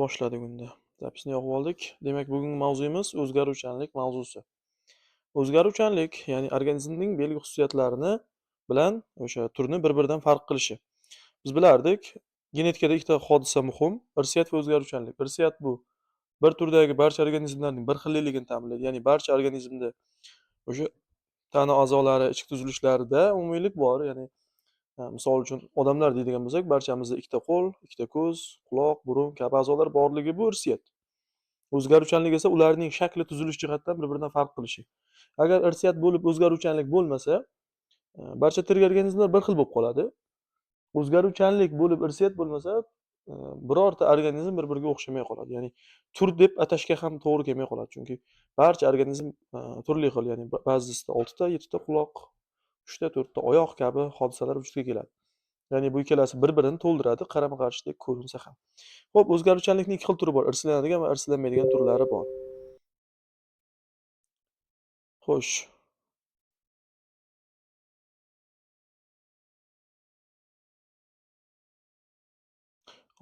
Boshladik unda. Zapisni yopib oldik. Demak, bugungi mavzuyimiz o'zgaruvchanlik mavzusi. O'zgaruvchanlik, ya'ni organizmning belgi xususiyatlarini bilan o'sha turni bir-biridan farq qilishi. Biz bilardik, genetikada ikkita hodisa muhim: irsiyat va o'zgaruvchanlik. Irsiyat bu bir turdagi barcha organizmlarning bir xillikligini ta'minlaydi. Ya'ni barcha organizmda o'sha tana a'zolari, ichki tuzilishlarida umumiylik bor. Ya'ni misol uchun odamlar deydigan bo'lsak, barchamizda ikkita qo'l, ikkita ko'z, quloq, burun kabi a'zolar borligi bu irsiyat. O'zgaruvchanlik esa ularning shakli, tuzilish jihatdan bir-biridan farq qilishi. Agar irsiyat bo'lib o'zgaruvchanlik bo'lmasa, barcha tirik organizmlar bir xil bo'lib qoladi. O'zgaruvchanlik bo'lib irsiyat bo'lmasa, birorta organizm bir-biriga o'xshamay qoladi. Ya'ni tur deb atashga ham to'g'ri kelmay qoladi. Chunki barcha organizm turli xil, ya'ni ba'zisida 6 ta, 7 ta quloq, 3 ta, 4 ta oyoq kabi hodisalar vujudga keladi. Ya'ni bu ikkalasi bir-birini to'ldiradi, qarama-qarshilik ko'rinsa ham. Xo'p, o'zgaruvchanlikning ikki xil turi bor: irslanadigan va irslanmaydigan turlari bor. Xo'sh,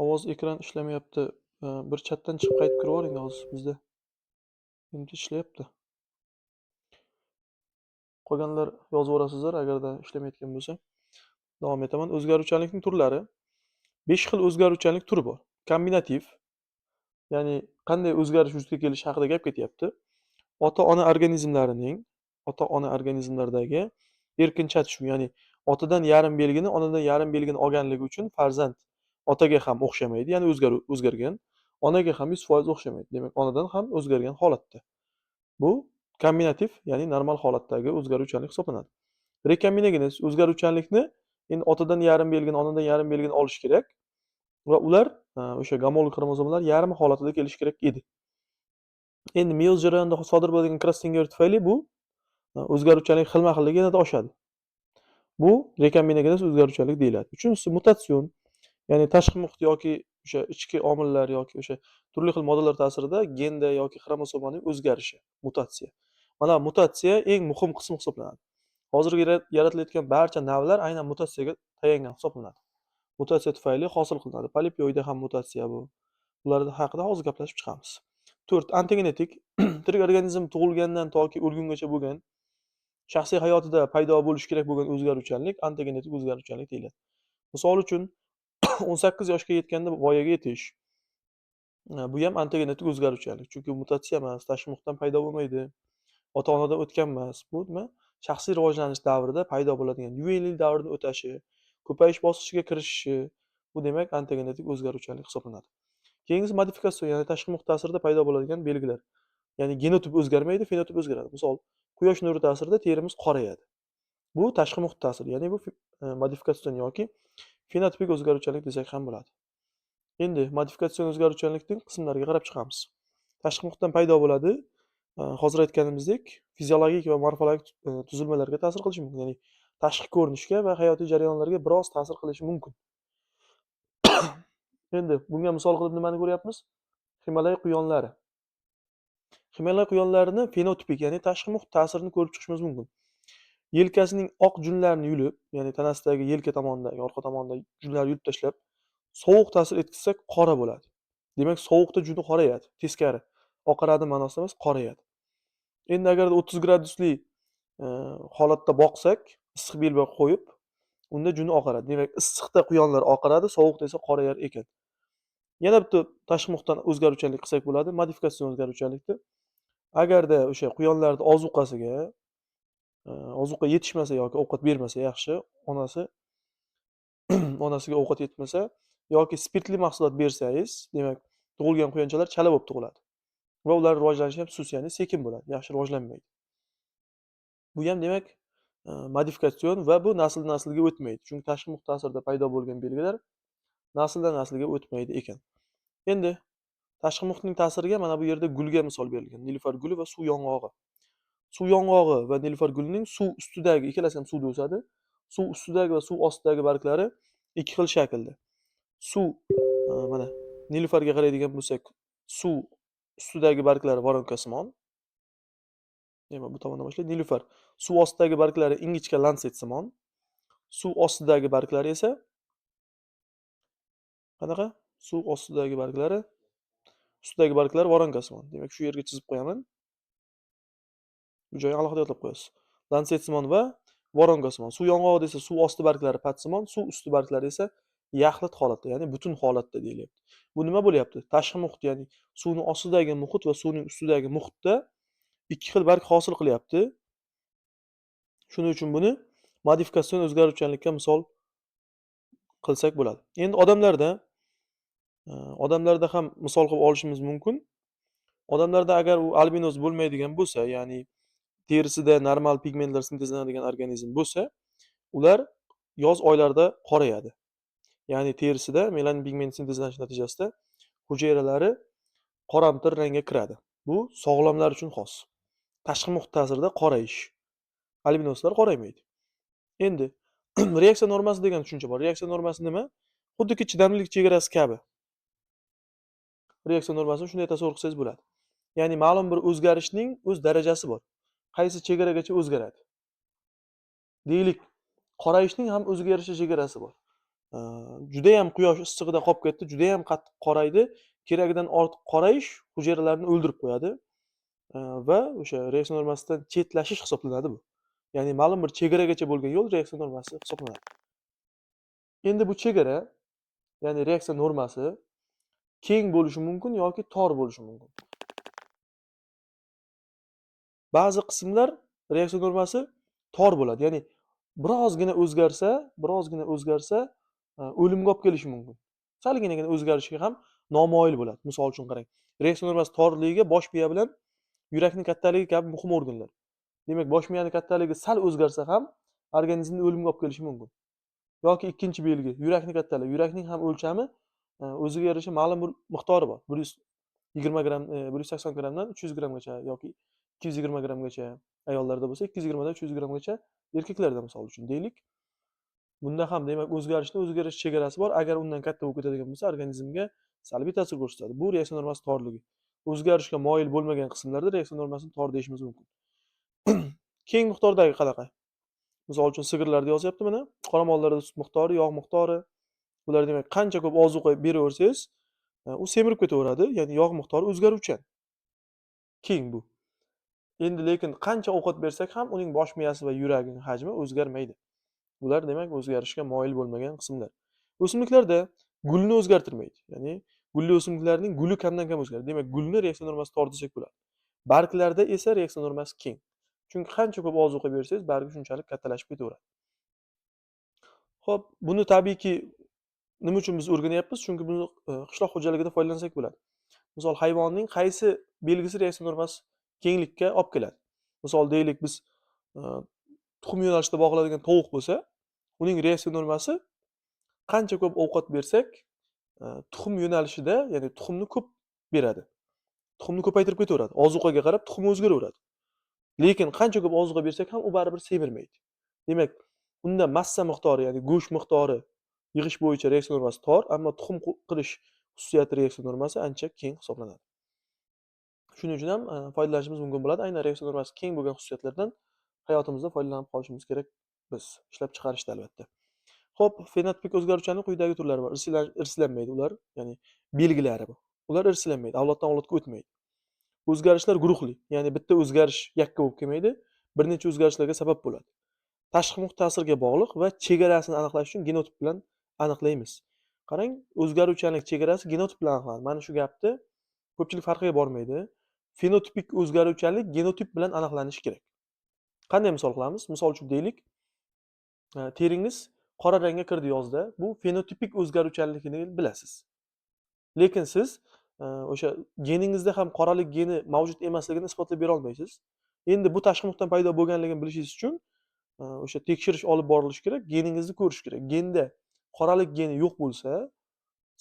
ovoz ekran ishlamayapti. Bir chatdan chiqib qaytib kirib oling hozir bizda. Endi ishlayapti. Qolganlar yozaverasizlar agarda ishlamayotgan bo'lsa. Davom etaman. O'zgaruvchanlikning turlari. 5 xil o'zgaruvchanlik turi bor. Kombinativ, ya'ni qanday o'zgarish vujudga kelishi haqida gap ketyapti. Ota-ona organizmlardagi erkin chatishma, ya'ni otadan yarim belgini, onadan yarim belgini olganligi uchun farzand otaga ham o'xshamaydi, ya'ni o'zgargan. Onaga ham 100% o'xshamaydi. Demak, onadan ham o'zgargan holatda. Bu kombinativ, ya'ni normal holatdagi o'zgaruvchanlik hisoblanadi. Rekombinogen o'zgaruvchanlikni endi otadan yarim belgini, onadan yarim belgini olish kerak va ular o'sha gomolog xromozomlar yarmi holatida kelishi kerak edi. Endi meyoz jarayonida sodir bo'ladigan kiras tengori tufayli bu o'zgaruvchanlik xilma-xilligi yanada oshadi. Bu rekombinogenez o'zgaruvchanlik deyiladi. Uchinchisi mutatsion, ya'ni tashqi muhit yoki o'sha ichki omillar yoki o'sha turli xil moddalar ta'sirida genda yoki xromosomaning o'zgarishi, mutatsiya. Mana mutatsiya eng muhim qism hisoblanadi. Hozirgi yaratilayotgan barcha navlar aynan mutatsiyaga tayangan hisoblanadi. Mutatsiya tufayli hosil qilinadi. Polipioida ham mutatsiya bu. Ular haqida hozir gaplashib chiqamiz. 4. Antigenetik. Tirik organizm tug'ilgandan toki o'lgungacha bo'lgan shaxsiy hayotida paydo bo'lishi kerak bo'lgan o'zgaruvchanlik antigenetik o'zgaruvchanlik deyiladi. Misol uchun 18 yoshga yetganda voyaga yetish. Bu ham antigenetik o'zgaruvchanlik. Chunki mutatsiya emas, tashqi muhitdan paydo bo'lmaydi. Ota-onadan o'tgan emas. Bu nima? Shaxsiy rivojlanish davrida paydo bo'ladigan yuvenil davrni o'tashi, ko'payish bosqichiga kirishishi, bu demak antigenetik o'zgaruvchanlik hisoblanadi. Keyingisi modifikatsiya, ya'ni tashqi muhit ta'sirida paydo bo'ladigan belgilar. Ya'ni genotip o'zgarmaydi, fenotip o'zgaradi. Misol, quyosh nuri ta'sirida terimiz qorayadi. Bu tashqi muhit ta'siri, ya'ni bu modifikatsion yoki fenotipik o'zgaruvchanlik desak ham bo'ladi. Endi modifikatsion o'zgaruvchanlikning qismlariga qarab chiqamiz. Tashqi muhitdan paydo bo'ladi. Hozir aytganimizdek, fiziologik va morfologik tuzilmalarga ta'sir qilishi mumkin. Ya'ni tashqi ko'rinishga va hayotiy jarayonlarga biroz ta'sir qilishi mumkin. Endi bunga misol qilib nimani ko'ryapmiz? Himolay quyonlari. Himolay quyonlarini fenotipik, ya'ni tashqi muhit ta'sirini ko'rib chiqishimiz mumkin. Yelkasining oq junlarini yulib, ya'ni tanasidagi yelka tomonidagi, orqa tomonidagi junlarni yulib tashlab, sovuq ta'sir etkazsak qora bo'ladi. Demak, sovuqda juni qorayadi, teskari. Oqaradi ma'nosida emas, qorayadi. Endi agarda 30 gradusli holatda boqsak, issiq belbog' qo'yib, unda juni oqaradi. Demak, issiqda quyonlar oqaradi, sovuqda esa qorayar ekan. Yana bitta tashqi muhitdan o'zgaruvchanlik qilsak bo'ladi, modifikatsion o'zgaruvchanlikda. Agarda o'sha quyonlarning ozuqasiga ozuqa yetishmasa yoki ovqat bermasa yaxshi, onasiga ovqat yetmasa yoki spirtli mahsulot bersangiz, demak, tug'ilgan quyonchalar chala bo'lib tug'iladi. Va ular rivojlanishi ham sust, ya'ni sekin bo'ladi, yaxshi rivojlanmaydi. Bu ham demak, modifikatsion va bu nasldan-naslga o'tmaydi. Chunki tashqi muhit ta'sirida paydo bo'lgan belgilar nasldan naslga o'tmaydi ekan. Endi tashqi muhitning ta'siriga mana bu yerda gulga misol berilgan. Nilufar guli va suv yong'og'i. Suv yong'og'i va nilufar gulining suv ustidagi, ikkalasi ham suvda o'sadi. Suv ustidagi va suv ostidagi barglari ikki xil shaklda. Suv mana nilufarga qaraydigan bo'lsak, suv ustidagi barglari voronkasimon. Demak, bu tomondan boshlaydi. Nilufar suv ostidagi barglari ingichka lansетsimon. Suv ostidagi barglari esa qanaqa? Suv ostidagi barglari ustidagi barglar voronkasimon. Demak, shu yerga chizib qo'yaman. Bu joyni alohida yodlab qo'yasiz. Lansetsimon va voronkasimon. Suv yong'og'i desa suv osti barglari patsimon, suv usti barglari esa yaxlit holatda, ya'ni butun holatda deyilyapti. Bu nima bo'lyapti? Tashqi muhit, ya'ni suvning ostidagi muhit va suvning ustidagi muhitda ikki xil barg hosil qilyapti. Shuning uchun buni modifikatsion o'zgaruvchanlikka misol qilsak bo'ladi. Endi odamlarda ham misol qilib olishimiz mumkin. Odamlarda agar u albinoz bo'lmaydigan bo'lsa, ya'ni terisida normal pigmentlar sintezlanadigan organizm bo'lsa, ular yoz oylarida qorayadi. Ya'ni terisida melanin pigment sintezlanishi natijasida hujayralari qoramtir rangga kiradi. Bu sog'lomlar uchun xos. Tashqi muhit ta'sirida qorayish. Albinoslar qoraymaydi. Endi reaksiya normasi degan tushuncha bor. Reaksiya normasi nima? Xuddiki chidamlilik chegarasi kabi. Reaksiya normasini shunday tasavvur qilsangiz bo'ladi. Ya'ni ma'lum bir o'zgarishning o'z darajasi bor. Qaysi chegaragacha o'zgaradi? Deylik, qorayishning ham o'ziga yarasha chegarasi bor. Juda ham quyosh issig'ida qolib ketdi, juda ham qattiq qoraydi. Keragidan ortiq qorayish hujayralarni o'ldirib qo'yadi. Va o'sha reaksiya normasidan chetlashish hisoblanadi bu. Ya'ni ma'lum bir chegaragacha bo'lgan yo'l reaksiya normasi hisoblanadi. Endi bu chegara, ya'ni reaksiya normasi keng bo'lishi mumkin yoki tor bo'lishi mumkin. Ba'zi qismlar reaksiya normasi tor bo'ladi. Ya'ni birozgina o'zgarsa, o'limga olib kelishi mumkin. Salgina o'zgarishga ham nomoyil bo'ladi. Misol uchun qarang. Reaksiya normasi torligiga bosh miya bilan yurakning kattaligi kabi muhim organlar. Demak, bosh miyaning kattaligi sal o'zgarsa ham organizmni o'limga olib kelishi mumkin. Yoki ikkinchi belgi, yurakning kattaligi. Yurakning ham o'lchami o'ziga yarasha ma'lum bir miqdori bor. 120 gram, 180 gramdan 300 gramgacha yoki 220 gramgacha ayollarda bo'lsa, 220 dan 300 gramgacha erkaklarda misol uchun deylik. Bunda ham demak o'zgarishning o'ziga yarasha chegarasi bor. Agar undan katta bo'lib ketadigan bo'lsa, organizmga salbiy ta'sir ko'rsatadi. Bu reaksiya normasi torligi. O'zgarishga moyil bo'lmagan qismlarda reaksiya normasini tor deyishimiz mumkin. Keng miqdordagi qanaqa? Misol uchun sigirlarda yozyapti mana. Qoramollarda sut miqdori, yog' miqdori. Ular demak qancha ko'p ozuqa beraversangiz, u semirib ketaveradi. Ya'ni yog' miqdori o'zgaruvchan. Keng bu. Endi lekin qancha ovqat bersak ham uning bosh miyasi va yuragining hajmi o'zgarmaydi. Bular demak o'zgarishga moyil bo'lmagan qismlar. O'simliklarda gulni o'zgartirmaydi. Ya'ni gulli o'simliklarning guli kamdan kam o'zgaradi. Demak, gulni reaksiya normasi tor desak bo'ladi. Barglarda esa reaksiya normasi keng. Chunki qancha ko'p ozuqa bersangiz, bargi shunchalik kattalashib ketaveradi. Xo'p, buni tabiiyki nima uchun biz o'rganyapmiz? Chunki buni qishloq xo'jaligida foydalansak bo'ladi. Misol hayvonning qaysi belgisi reaksiya normasi kenglikka olib keladi. Misol deylik biz tuxum yo'nalishida boqiladigan tovuq bo'lsa, uning reaksiya normasi qancha ko'p ovqat bersak, tuxum yo'nalishida, ya'ni tuxumni ko'p beradi. Tuxumni ko'paytirib ketaveradi. Ozuqaga qarab tuxum o'zgaraveradi. Lekin qancha ko'p ozuqa bersak ham u baribir semirmaydi. Demak, unda massa miqdori, ya'ni go'sht miqdori yig'ish bo'yicha reaksiya normasi tor, ammo tuxum qilish xususiyati reaksiya normasi ancha keng hisoblanadi. Shuning uchun ham foydalanishimiz mumkin bo'ladi. Aynan reaksiya normasi keng bo'lgan xususiyatlardan hayotimizda foydalanib qolishimiz kerak biz, ishlab chiqarishda albatta. Xo'p, fenotipik o'zgaruvchanlik quyidagi turlari bor. Irslanmaydi ular, ya'ni belgilari bu. Ular irslanmaydi, avloddan avlodga o'tmaydi. O'zgarishlar guruhli, ya'ni bitta o'zgarish yakka bo'lib kelmaydi, bir necha o'zgarishlarga sabab bo'ladi. Tashqi muhit ta'siriga bog'liq va chegarasini aniqlash uchun genotip bilan aniqlaymiz. Qarang, o'zgaruvchanlik chegarasi genotip bilan aniqlanadi. Mana shu gapni ko'pchilik farqiga bormaydi. Fenotipik o'zgaruvchanlik genotip bilan aniqlanishi kerak. Qanday misol qilamiz? Misol uchun deylik, teringiz qora rangga kirdi yozda. Bu fenotipik o'zgaruvchanligini bilasiz. Lekin siz o'sha geningizda ham qoralik geni mavjud emasligini isbotlab bera olmaysiz. Endi bu tashqi muhitdan paydo bo'lganligini bilishingiz uchun o'sha tekshirish olib borilishi kerak, geningizni ko'rish kerak. Genda qoralik geni yo'q bo'lsa,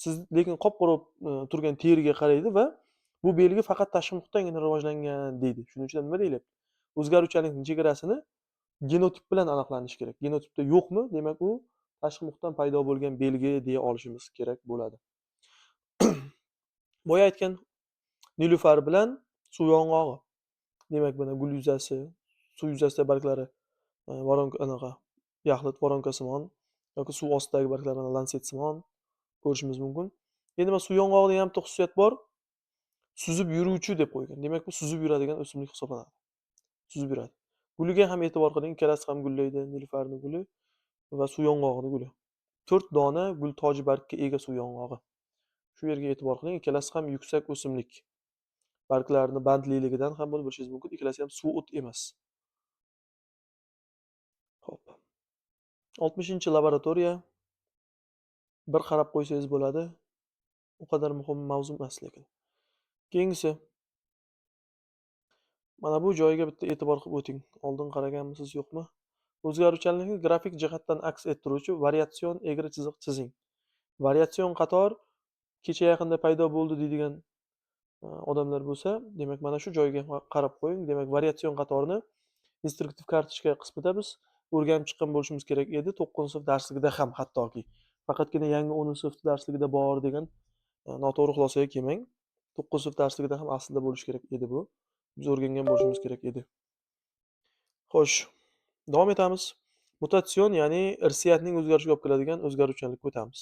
siz lekin qop-qora turgan teriga qaraydi va bu belgi faqat tashqi muhitdangina rivojlangan deydi. Shuning uchun nima deyilyapti? O'zgaruvchanlikning chegarasini genotip bilan aniqlanishi kerak. Genotipda yo'qmi? Demak, u tashqi muhitdan paydo bo'lgan belgi deya olishimiz kerak bo'ladi. Boya aytgan nilufar bilan suv yong'og'i. Demak, mana gul yuzasi, suv yuzasidagi barglari voronka anaqa yaxlit voronkasimon yoki suv ostidagi barglar mana lansetsimon ko'rishimiz mumkin. Endi mana suv yong'og'ida ham bitta xususiyat bor. Suzib yuruvchi deb qo'ygan. Demak, bu suzib yuradigan o'simlik hisoblanadi. Suzib yuradi. Guliga ham e'tibor qiling, ikkalasi ham gullaydi. Niluffarning guli va suv yong'og'ining guli. 4 dona gul toji bargga ega suv yong'og'i. Shu yerga e'tibor qiling, ikkalasi ham yuksak o'simlik. Barglarini bandliligidan ham buni bilishingiz mumkin. Ikkalasi ham suv o't emas. Xo'p. 60-laboratoriya. Bir qarab qo'ysangiz bo'ladi. U qadar muhim mavzu emas lekin. Keyingisi. Mana bu joyiga bitta e'tibor qilib o'ting. Oldin qaraganmisiz, yo'qmi? O'zgaruvchanlikni grafik jihatdan aks ettiruvchi variatsion egri chiziq chizing. Variatsion qator kecha yaqinda paydo bo'ldi deydigan odamlar bo'lsa, demak mana shu joyga qarab qo'ying. Demak, variatsion qatorni instruktiv kartochka qismida biz o'rganib chiqqan bo'lishimiz kerak edi, 9-sinf darsligida ham hattoki. Faqatgina yangi 10-sinf darsligida bor degan noto'g'ri xulosaga kelmang. 9-sinf darsligida ham aslida bo'lishi kerak edi bu. Biz o'rgangan bo'lishimiz kerak edi. Xo'sh, davom etamiz. Mutatsion, ya'ni irsiyatning o'zgarishiga olib keladigan o'zgaruvchanlikka o'tamiz.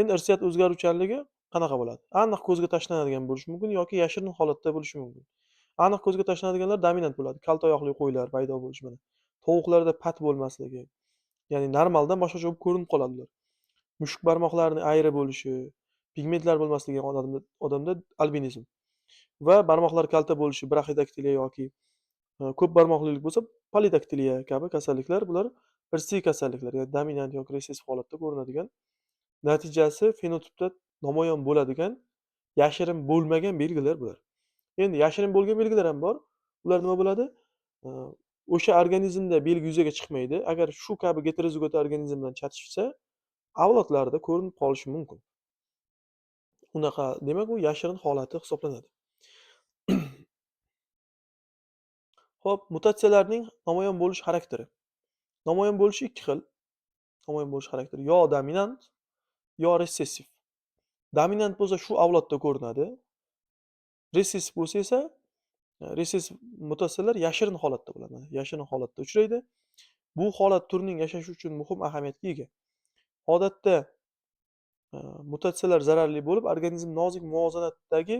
Endi irsiyat o'zgaruvchanligi qanaqa bo'ladi? Aniq ko'zga tashlanadigan bo'lishi mumkin yoki yashirin holatda bo'lishi mumkin. Aniq ko'zga tashlanadiganlar dominant bo'ladi. Kalta oyoqli qo'ylar paydo bo'lishi mana. Tovuqlarda pat bo'lmasligi, ya'ni normaldan boshqacha bo'lib ko'rinib qoladi ular. Mushuk barmoqlarining ayri bo'lishi, pigmentlar bo'lmasligi odamda albinizm va barmoqlar kalta bo'lishi, braxidaktiliya yoki ko'p barmoqlilik bo'lsa polidaktiliya kabi kasalliklar, bular irsiy kasalliklar, ya'ni dominant yoki resessiv holatda ko'rinadigan, natijasi fenotipda namoyon bo'ladigan yashirin bo'lmagan belgilar bular. Endi yashirin bo'lgan belgilar ham bor. Ular nima bo'ladi? O'sha organizmda belgi yuzaga chiqmaydi. Agar shu kabi heterozigot organizmdan chatishsa, avlodlarda ko'rinib qolishi mumkin. Unaqa, demak, u yashirin holati hisoblanadi. Xo'p, mutatsiyalarning namoyon bo'lish xarakteri. Namoyon bo'lishi ikki xil. Namoyon bo'lish xarakteri yo dominant, yo resessiv. Dominant bo'lsa shu avlodda ko'rinadi. Resessiv bo'lsa esa resessiv mutatsiyalar yashirin holatda bo'ladi. Yashirin holatda uchraydi. Bu holat turning yashashi uchun muhim ahamiyatga ega. Odatda mutatsiyalar zararli bo'lib, organizm nozik muvozanatdagi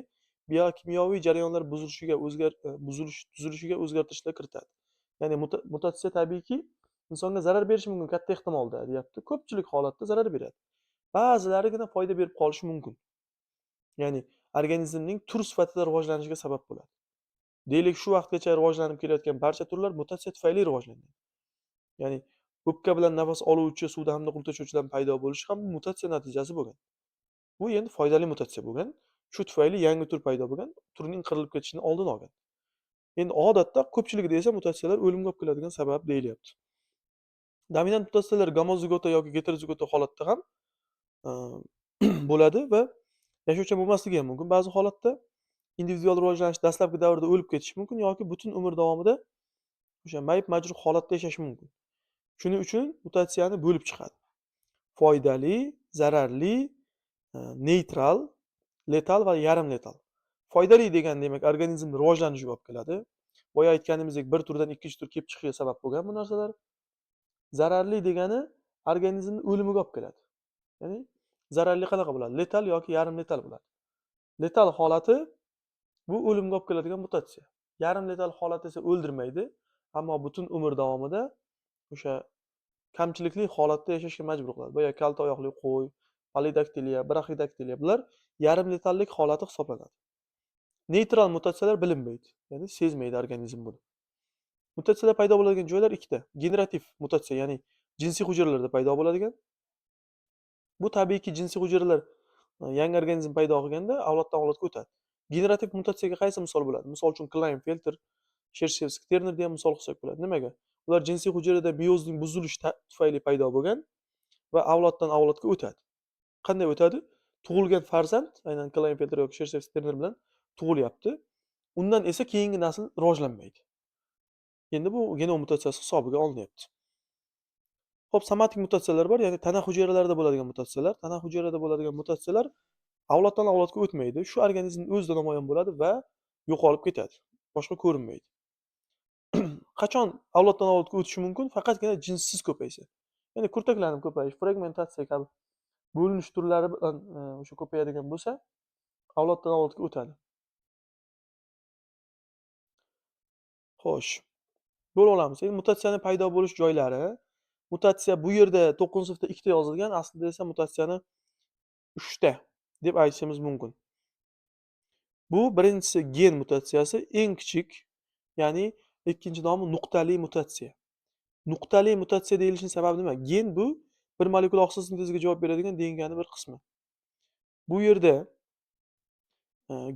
biokimyoviy jarayonlar tuzilishiga o'zgartirishlar kiritadi. Ya'ni mutatsiya tabiiyki insonga zarar berishi mumkin, katta ehtimolda, deyapti. Ko'pchilik holatda zarar beradi. Ba'zilarigina foyda berib qolishi mumkin. Ya'ni organizmning tur sifatida rivojlanishiga sabab bo'ladi. Deylik, shu vaqtgacha rivojlanib kelayotgan barcha turlar mutatsiya tufayli rivojlangan. Ya'ni o'pka bilan nafas oluvchi suvda hamda quruq tashuvchidan paydo bo'lishi ham mutatsiya natijasi bo'lgan. Bu endi foydali mutatsiya bo'lgan. Shu tufayli yangi tur paydo bo'lgan, turning qirilib ketishini oldini olgan. Endi odatda ko'pchiligida esa mutatsiyalar o'limga olib keladigan sabab deyilyapti. Dominant mutatsiyalar gomozigota yoki heterozigota holatda ham bo'ladi va yashovchan bo'lmasligi ham mumkin. Ba'zi holatda individual rivojlanish dastlabki davrda o'lib ketishi mumkin yoki butun umr davomida o'sha mayib-majruh holatda yashashi mumkin. Shuning uchun mutatsiyani bo'lib chiqadi. Foydali, zararli, neytral, letal va yarim letal. Foydali degan demak organizm rivojlanishiga olib keladi. Boya aytganimizdek, bir turdan ikkinchi tur kelib chiqishiga sabab bo'lgan bu narsalar. Zararli degani organizmni o'limiga olib keladi. Ya'ni zararli qanaqa bo'ladi? Letal yoki yarim letal bo'ladi. Letal holati bu o'limga olib keladigan mutatsiya. Yarim letal holati esa o'ldirmaydi, ammo butun umr davomida o'sha kamchilikli holatda yashashga majbur qiladi. Boya kalta oyoqli qo'y, polidaktiliya, braxidaktiliya, bular yarim letallik holati hisoblanadi. Neytral mutatsiyalar bilinmaydi, ya'ni sezmaydi organizm buni. Mutatsiyalar paydo bo'ladigan joylar ikkita. Generativ mutatsiya, ya'ni jinsiy hujayralarda paydo bo'ladigan. Bu tabiiyki jinsiy hujayralar yangi organizm paydo qilganda avloddan avlodga o'tadi. Generativ mutatsiyaga qaysi misol bo'ladi? Misol uchun Klinefelter, Shershevskiy, Ternerni ham misol qilsak bo'ladi. Nimaga? Ular jinsiy hujayrada meyozning buzilishi tufayli paydo bo'lgan va avloddan avlodga o'tadi. Qanday o'tadi? Tug'ilgan farzand, aynan Klinefelter yoki Shershevskiy, Terner bilan tug'ilyapti. Undan esa keyingi nasl rivojlanmaydi. Endi bu genom mutatsiyasi hisobiga olinyapti. Xo'p, somatik mutatsiyalar bor, ya'ni tana hujayralarida bo'ladigan mutatsiyalar. Tana hujayralarida bo'ladigan mutatsiyalar avloddan avlodga o'tmaydi. Shu organizm o'zida namoyon bo'ladi va yo'qolib ketadi. Boshqa ko'rinmaydi. Qachon avloddan avlodga o'tishi mumkin? Faqatgina jinsiz ko'paysa. Ya'ni kurtaklanib ko'payish, fragmentatsiya kabi bo'linish turlari bilan o'sha ko'payadigan bo'lsa, avloddan avlodga o'tadi. Xo'sh, bo'lib olamiz. Endi mutatsiyani paydo bo'lish joylari. Mutatsiya bu yerda 9-sinfda 2 ta yozilgan, aslida esa mutatsiyani 3 ta deb aytishimiz mumkin. Bu birinchisi gen mutatsiyasi, eng kichik, ya'ni ikkinchi nomi nuqtali mutatsiya. Nuqtali mutatsiya deyilishining sababi nima? Gen bu bir molekula oqsil sinteziga javob beradigan DNKning bir qismi. Bu yerda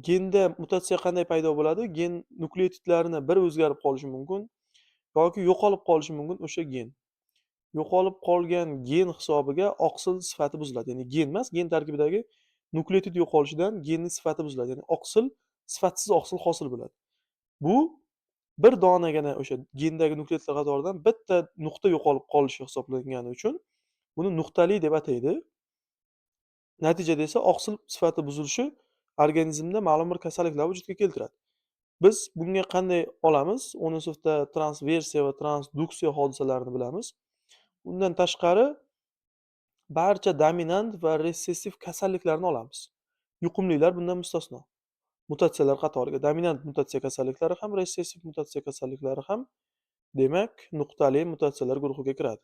genda mutatsiya qanday paydo bo'ladi? Gen nukleotidlarini biri o'zgarib qolishi mumkin yoki yo'qolib qolishi mumkin o'sha gen. Yo'qolib qolgan gen hisobiga oqsil sifati buziladi. Ya'ni gen emas, gen tarkibidagi nukleotid yo'qolishidan genning sifati buziladi. Ya'ni oqsil sifatsiz oqsil hosil bo'ladi. Bu bir donagina o'sha gendagi nukleotidlar qatoridan bitta nuqta yo'qolib qolishi hisoblangani uchun buni nuqtali deb ataydi. Natijada esa oqsil sifati buzilishi organizmda ma'lum bir kasalliklar vujudga keltiradi. Biz bunga qanday olamiz? 10-sinfda transversiya va transduksiya hodisalarini bilamiz. Undan tashqari barcha dominant va resessiv kasalliklarni olamiz. Yuqumlilar bundan mustasno. Mutatsiyalar qatoriga dominant mutatsiya kasalliklari ham, resessiv mutatsiya kasalliklari ham demak nuqtali mutatsiyalar guruhiga kiradi.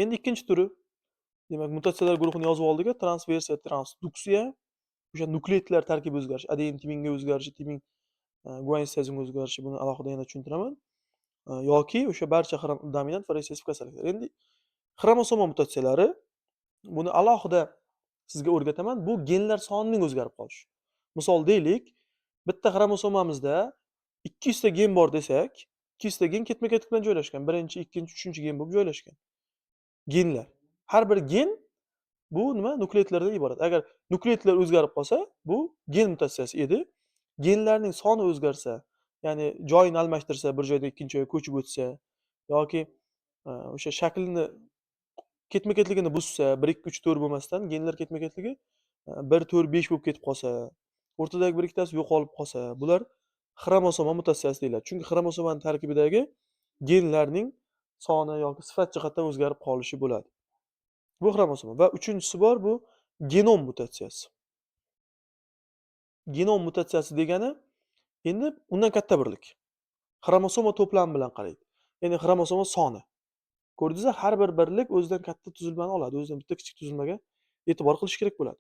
Endi ikkinchi turi, demak mutatsiyalar guruhini yozib oldik. Transversiya, transduksiya, o'sha nukleotidlar tarkibi o'zgarishi, adenin timinga o'zgarishi, timin guanin sitozimga o'zgarishi, buni alohida yana tushuntiraman. Yoki o'sha barcha dominant va resessiv kasalliklar. Endi xromosoma mutatsiyalari, buni alohida sizga o'rgataman. Bu genlar sonining o'zgarib qolishi. Misol deylik, bitta xromosomamizda 200 ta gen bor desak, 200 ta gen ketma-ket bilan joylashgan. Birinchi, ikkinchi, uchinchi gen bo'lib joylashgan. Genlar. Har bir gen bu nima? Nukleotidlardan iborat. Agar nukleotidlar o'zgarib qolsa, bu gen mutatsiyasi edi. Genlarning soni o'zgarsa, ya'ni joyini almashtirsa, bir joydan ikkinchi joyga ko'chib o'tsa yoki o'sha shaklini ketma-ketligini buzsa, 1 2 3 4 bo'lmasdan genlar ketma-ketligi 1 4 5 bo'lib ketib qolsa, o'rtadagi bir ikkitasi yo'qolib qolsa, bular xromosoma mutatsiyasi deyiladi. Chunki xromosomaning tarkibidagi genlarning soni yoki sifat jihatdan o'zgarib qolishi bo'ladi. Bu xromosoma va uchinchisi bor, bu genom mutatsiyasi. Genom mutatsiyasi degani endi undan katta birlik. Xromosoma to'plami bilan qaraydi. Ya'ni xromosoma soni. Ko'rdingizmi? Har bir birlik o'zidan katta tuzilmani oladi. O'zidan bitta kichik tuzilmaga e'tibor qilish kerak bo'ladi.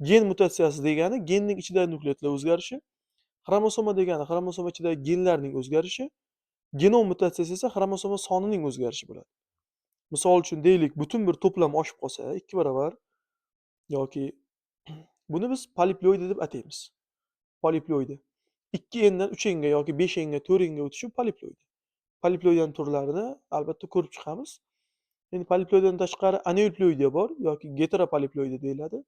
Gen mutatsiyasi degani genning ichidagi nukleotidlar o'zgarishi, xromosoma degani xromosoma ichidagi genlarning o'zgarishi, genom mutatsiyasi esa xromosoma sonining o'zgarishi bo'ladi. Misol uchun deylik, butun bir to'plam oshib qolsa, 2 barobar yoki buni biz poliploid deb ataymiz. Poliploid. 2 n'dan 3 n'ga yoki 5 n'ga, 4 n'ga o'tishi poliploid. Poliploidning turlarini albatta ko'rib chiqamiz. Endi poliploiddan tashqari aneuploidiya bor yoki geteropoliploidiya deyiladi.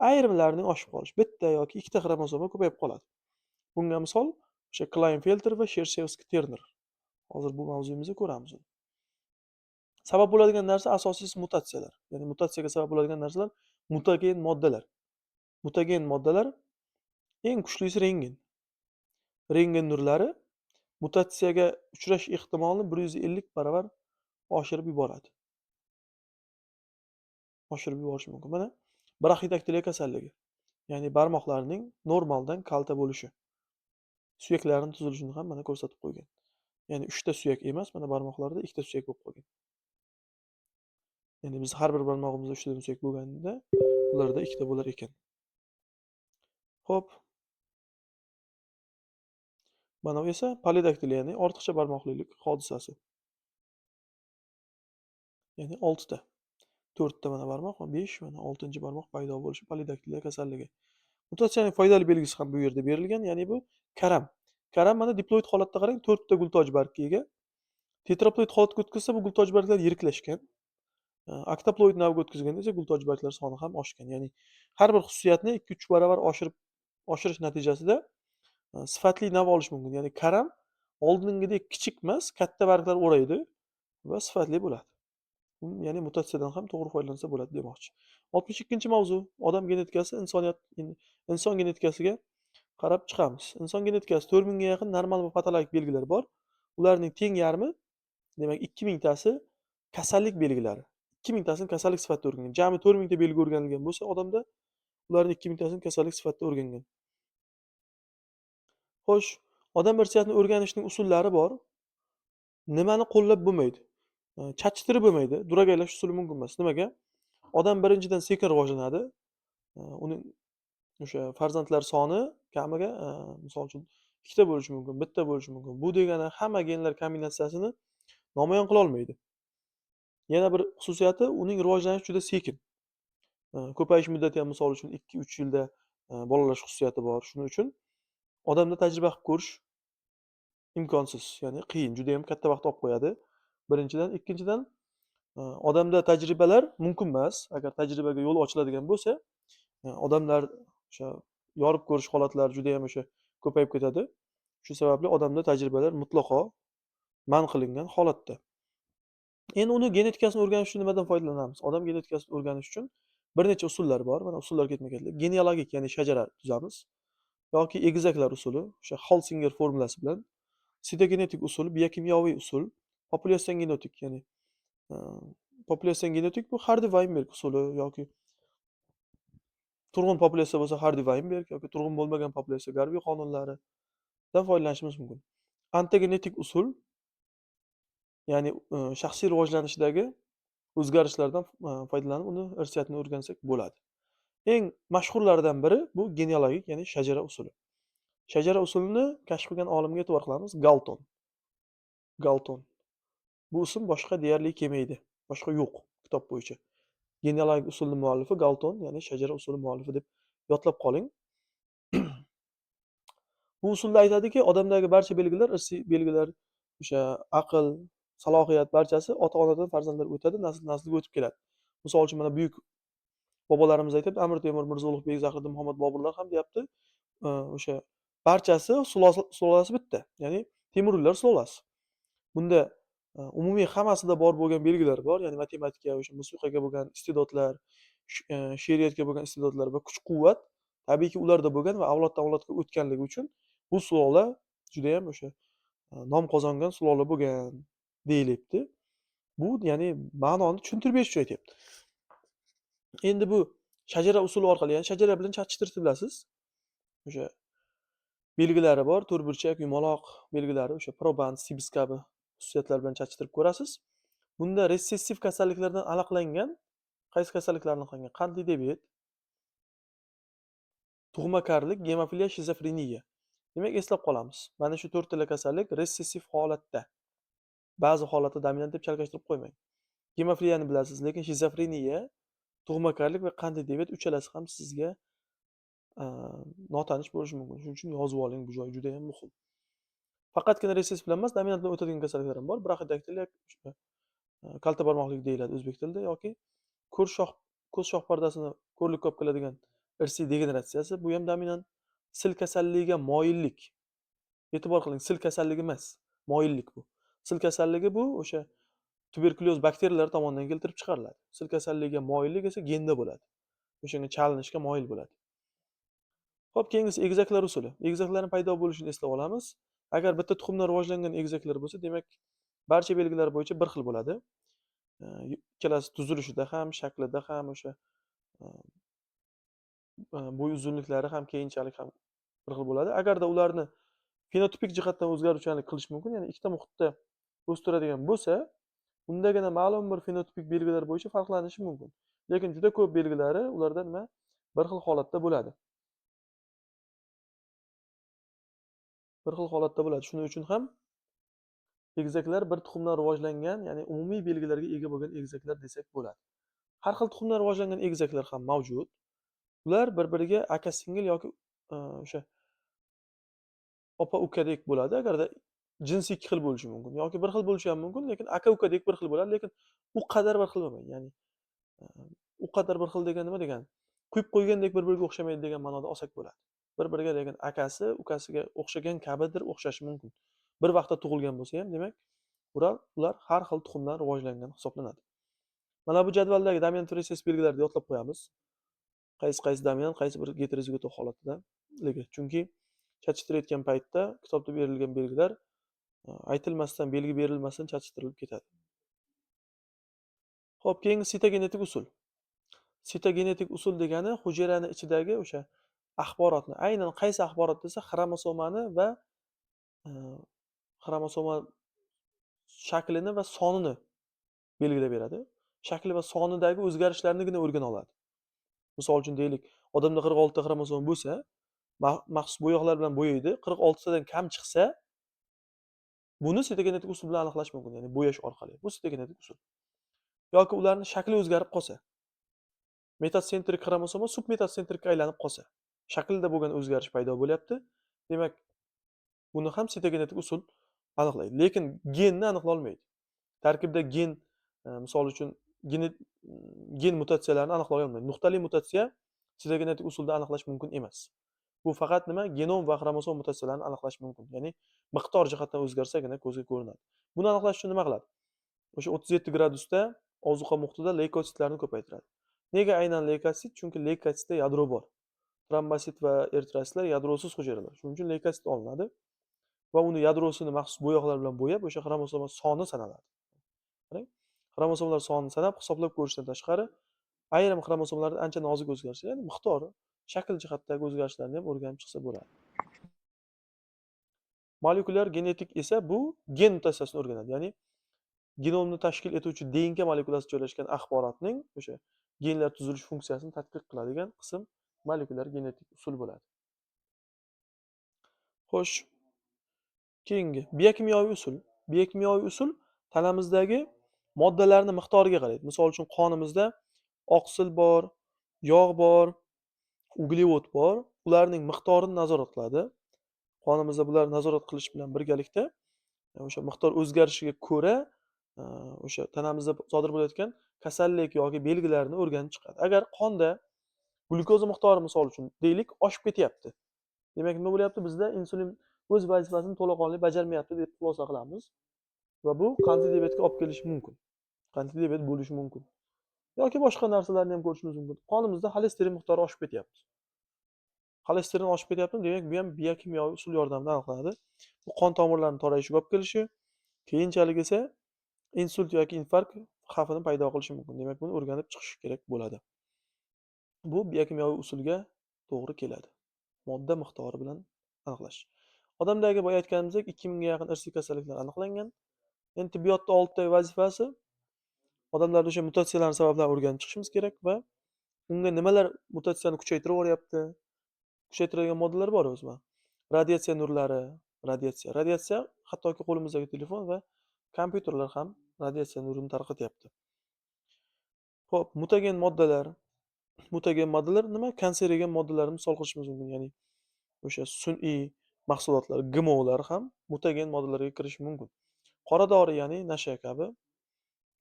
Ayrimlarining oshib qolishi, bitta yoki ikkita xromosoma ko'payib qoladi. Bunga misol o'sha Klinefelter va Shershevski-Terner. Hozir bu mavzuyimizda ko'ramiz uni. Sabab bo'ladigan narsa asosiysi mutatsiyalar. Ya'ni mutatsiyaga sabab bo'ladigan narsalar mutagen moddalar. Mutagen moddalar eng kuchlisi rentgen. Rentgen nurlari mutatsiyaga uchrash ehtimolini 150 barobar oshirib yuboradi. Oshirib yuborishi mumkin. Mana braxidaktiliya kasalligi. Ya'ni barmoqlarning normaldan kalta bo'lishi. Suyaklarning tuzilishini ham mana ko'rsatib qo'ygan. Ya'ni 3 ta suyak emas, mana barmoqlarda 2 ta suyak bo'lib qolgan. Ya'ni biz har bir barmog'imizda 3 ta suyak bo'lganida, ularda 2 ta bo'lar ekan. Xo'p. Mana bu esa polidaktiliya, ya'ni ortiqcha barmoqlilik hodisasi. Ya'ni 6 ta. 4 ta mana barmoq va 5 mana 6-barmoq paydo bo'lishi polidaktiliya kasalligi. Mutatsiyaning foydali belgisi ham bu yerda berilgan, ya'ni bu karam. Karam mana diploid holatda qarang, 4 ta glutoj bargga ega. Tetraploid holatga o'tkazsa bu glutoj barglar yiriklashgan. Oktaploid navga o'tkazganda esa glutoj barglar soni ham oshgan. Ya'ni har bir xususiyatni 2-3 barobar oshirish natijasida sifatli nav olish mumkin. Ya'ni karam oldingidek kichik emas, katta barglar o'raydi va sifatli bo'ladi. Ya'ni mutatsiyadan ham to'g'ri foydalansa bo'ladi demoqchi. 62-mavzu odam genetikasi, inson genetikasiga qarab chiqamiz. Inson genetikasi 4000 ga yaqin normal va patologik belgilar bor. Ularning teng yarmi, demak 2000 tasi kasallik belgilari. 2000 tasini kasallik sifatida o'rgangan. Jami 4000 ta belgi o'rganilgan bo'lsa odamda ularning 2000tasini kasallik sifatida o'rgangan. Xo'sh, odam irsiyatini o'rganishning usullari bor. Nimani qo'llab bo'lmaydi? Chachishtirib bo'lmaydi. Duragaylash usuli mumkin emas. Nimaga? Odam birinchidan sekin rivojlanadi. Uning o'sha farzandlar soni kamiga, misol uchun ikkita bo'lishi mumkin, bitta bo'lishi mumkin. Bu degani hamma genlar kombinatsiyasini namoyon qila olmaydi. Yana bir xususiyati uning rivojlanishi juda sekin. Ko'payish muddati ham misol uchun 2-3 yilda bolalash xususiyati bor. Shuning uchun odamda tajriba qilib ko'rish imkonsiz, ya'ni qiyin, juda ham katta vaqt olib qo'yadi. Birinchidan, ikkinchidan, odamda tajribalar mumkin emas. Agar tajribaga yo'l ochiladigan bo'lsa, odamlar o'sha yorib ko'rish holatlari juda ham o'sha ko'payib ketadi. Shu sababli odamda tajribalar mutlaqo man qilingan holatda. Endi uni genetikasini o'rganish uchun nimadan foydalanamiz? Odam genetikasini o'rganish uchun bir necha usullar bor. Mana usullarga ketma-ketlik. Genealogik, ya'ni shajara tuzamiz yoki egizaklar usuli, o'sha Holsinger formulasi bilan, sitogenetik usul, biokimyoviy usul, populyatsiya genetik, ya'ni populyatsiya genetik bu Hardi-Vaynberg usuli yoki turg'un populyatsiya bo'lsa Hardi-Vaynberg yoki turg'un bo'lmagan populyatsiya Garvey qonunlaridan foydalanishimiz mumkin. Ontogenetik usul, ya'ni shaxsiy rivojlanishdagi o'zgarishlardan foydalanib uni irsiyatini o'rgansak bo'ladi. Eng mashhurlaridan biri bu genealogik, ya'ni shajara usuli. Shajara usulini kashf qilgan olimga e'tibor qilamiz, Galton. Galton. Bu ism boshqa deyarli kelmaydi. Boshqa yo'q kitob bo'yicha. Genealogik usulni muallifi Galton, ya'ni shajara usuli muallifi deb yodlab qoling. Bu usulda aytadiki, odamdagi barcha belgilar, irsiy belgilar, o'sha aql, salohiyat barchasi ota-onadan farzandlarga o'tadi, nasl-naslga o'tib keladi. Misol uchun mana buyuk bobolarimiz aytibdi, Amir Temur, Mirzo Ulug'bek, Zahiriddin Muhammad Boburlar ham deyapti, o'sha barchasi sulolasi bitta, ya'ni Temuriylar sulolasi. Bunda umumiy hammasida bor bo'lgan belgilar bor, ya'ni matematika, o'sha musiqaga bo'lgan iste'dodlar, she'riyatga bo'lgan iste'dodlar va kuch-quvvat tabiiyki ularda bo'lgan va avloddan avlodga o'tganligi uchun bu sulola juda ham o'sha nom qozongan sulola bo'lgan deyilyapti. Bu ya'ni ma'noni tushuntirib berish uchun aytyapti. Endi bu shajara usuli orqali, ya'ni shajara bilan chachishtirishni bilasiz. O'sha belgilari bor, to'rtburchak, yumaloq belgilari, o'sha proband, sibis kabi xususiyatlar bilan chachishtirib ko'rasiz. Bunda resessiv kasalliklardan aniqlangan, qaysi kasalliklar aniqlangan? Qandli diabet, tug'makarlik, gemofiliya, shizofreniya. Demak, eslab qolamiz. Mana shu 4 tala kasallik resessiv holatda. Ba'zi holatda dominant deb chalkashtirib qo'ymang. Gemofiliyani bilasiz, lekin shizofreniya, tug'makarlik va qandli diabet uchalasi ham sizga notanish bo'lishi mumkin. Shuning uchun yozib oling, bu joy juda ham muhim. Faqatgina resessiv bilan emas, dominant bilan o'tadigan kasalliklar ham bor. Braxidaktilya, kalta barmoqlik deyiladi o'zbek tilida, yoki ko'z shoh pardasini ko'rlik ko'p qiladigan irsiy degeneratsiyasi, bu ham dominant. Sil kasalligiga moyillik. E'tibor qiling, sil kasalligi emas, moyillik bu. Sil kasalligi bu o'sha tuberkulyoz bakteriyalar tomonidan keltirib chiqariladi. Sil kasalligiga moyillik esa genda bo'ladi. O'shanga chalinishga moyil bo'ladi. Xo'p, keyingisi egizaklar usuli. Egizaklarning paydo bo'lishini eslab olamiz. Agar bitta tuxumdan rivojlangan egizaklar bo'lsa, demak, barcha belgilar bo'yicha bir xil bo'ladi. Ikkalasi tuzilishida ham, shaklida ham, o'sha bo'y uzunliklari ham, keyinchalik ham bir xil bo'ladi. Agarda ularni fenotipik jihatdan o'zgaruvchanlik qilish mumkin, ya'ni ikkita muhitda o'stiradigan bo'lsa, undagina ma'lum bir fenotipik belgilar bo'yicha farqlanishi mumkin. Lekin juda ko'p belgilari ularda nima? Bir xil holatda bo'ladi. Bir xil holatda bo'ladi. Shuning uchun ham egizaklar bir tuxumdan rivojlangan, ya'ni umumiy belgilarga ega bo'lgan egizaklar desak bo'ladi. Har xil tuxumdan rivojlangan egizaklar ham mavjud. Ular bir-biriga aka-singil yoki o'sha opa-ukadek bo'ladi. Agarda jinsi ikki xil bo'lishi mumkin yoki bir xil bo'lishi ham mumkin, lekin aka-ukadek bir xil bo'ladi, lekin u qadar bir xil bo'lmaydi. Ya'ni u qadar bir xil degan nima degani? Quyib qo'ygandek bir-biriga o'xshamaydi degan ma'noda olsak bo'ladi. Bir-biriga, lekin akasi ukasiga o'xshagan kabidir o'xshashi mumkin. Bir vaqtda tug'ilgan bo'lsa ham, demak, ular har xil tuxumdan rivojlangan hisoblanadi. Mana bu jadvaldagi dominant resessiv belgilarni yodlab qo'yamiz. Qaysi dominant, qaysi bir heterozigotal holatdaligi. Chunki chachishtirayotgan paytda kitobda berilgan belgilar aytilmasdan, belgi berilmasdan chachishtirilib ketadi. Xo'p, keyingi sitogenetik usul. Sitogenetik usul degani hujayrani ichidagi o'sha axborotni, aynan qaysi axborot desa, xromosomani va e, xromosoma shaklini va sonini belgilab beradi. Shakli va sonidagi o'zgarishlarnigina o'rgana oladi. Misol uchun deylik, odamda 46 ta xromosom bo'lsa, maxsus bo'yoqlar bilan bo'yaydi. 46 tadan kam chiqsa, buni sitogenetik usul bilan aniqlash mumkin, ya'ni bo'yash orqali. Bu sitogenetik usul. Yoki ularning shakli o'zgarib qolsa, metasentrik xromosoma submetasentrikka aylanib qolsa, shaklda bo'lgan o'zgarish paydo bo'lyapti. Demak, buni ham sitogenetik usul aniqlaydi. Lekin genni aniqlay olmaydi. Tarkibda gen, misol uchun gen mutatsiyalarini aniqlay olmaydi. Nuqtali mutatsiya sitogenetik usulda aniqlash mumkin emas. Bu faqat nima? Genom va xromosom mutatsiyalarini aniqlash mumkin. Ya'ni miqdor jihatdan o'zgarsagina ko'zga ko'rinadi. Buni aniqlash uchun nima qiladi? O'sha 37 gradusda ozuqa muhitida leykositlarni ko'paytiradi. Nega aynan leykosit? Chunki leykositda yadro bor. Trombosit va eritrositlar yadrosiz hujayralar. Shuning uchun leykosit olinadi va uni yadrosini maxsus bo'yoqlar bilan bo'yab, o'sha xromosoma soni sanaladi. Qarang, xromosomalar sonini sanab hisoblab ko'rishdan tashqari, ayrim xromosomalarda ancha nozik o'zgarishlar, ya'ni miqdori, shakl jihatdagi o'zgarishlarni ham o'rganib chiqsa bo'ladi. Molekulyar genetik esa bu gen mutatsiyasini o'rganadi. Ya'ni genomni tashkil etuvchi DNK molekulasida joylashgan axborotning o'sha genlar tuzilish funksiyasini tadqiq qiladigan qism molekulyar genetik usul bo'ladi. Xo'sh, keyingi biokimyoviy usul. Biokimyoviy usul tanamizdagi moddalarning miqdoriga qaraydi. Misol uchun qonimizda oqsil bor, yog' bor, uglevod bor. Ularning miqdorini nazorat qiladi. Qonimizda bularni nazorat qilish bilan birgalikda o'sha miqdor o'zgarishiga ko'ra o'sha tanamizda sodir bo'layotgan kasallik yoki belgilarini o'rganib chiqadi. Agar qonda glyukoza miqdori misol uchun deylik oshib ketyapti. Demak, nima bo'lyapti? Bizda insulin o'z vazifasini to'laqonli bajarmayapti deb xulosa qilamiz va bu qandli diabetga olib kelishi mumkin. Qandli diabet bo'lishi mumkin. Yoki boshqa narsalarni ham ko'rishimiz mumkin. Qonimizda xolesterin miqdori oshib ketyapti. Xolesterin oshib ketyapti, demak, bu ham biokimyoviy usul yordamida aniqlanadi. Bu qon tomirlarining torayishiga olib kelishi, keyinchalik esa insult yoki infarkt xavfini paydo qilishi mumkin. Demak, buni o'rganib chiqish kerak bo'ladi. Bu biokimyoviy usulga to'g'ri keladi. Modda miqdori bilan aniqlash. Odamdagi boya aytganimizdek 2000 ga yaqin irsiy kasalliklar aniqlangan. Endi tibbiyotda 6 ta vazifasi odamlarda o'sha mutatsiyalarning sabablarini o'rganib chiqishimiz kerak va unga nimalar mutatsiyani kuchaytirib yuboryapti? Kuchaytiradigan moddalar bor o'zi. Radiatsiya nurlari, radiatsiya hattoki qo'limizdagi telefon va kompyuterlar ham radiatsiya nurini tarqatyapti. Xo'p, mutagen moddalar nima? Kanserogen moddalarni misol qilishimiz mumkin. Ya'ni o'sha sun'iy mahsulotlar, GMOlar ham mutagen moddalarga kirishi mumkin. Qora dori, ya'ni nasha kabi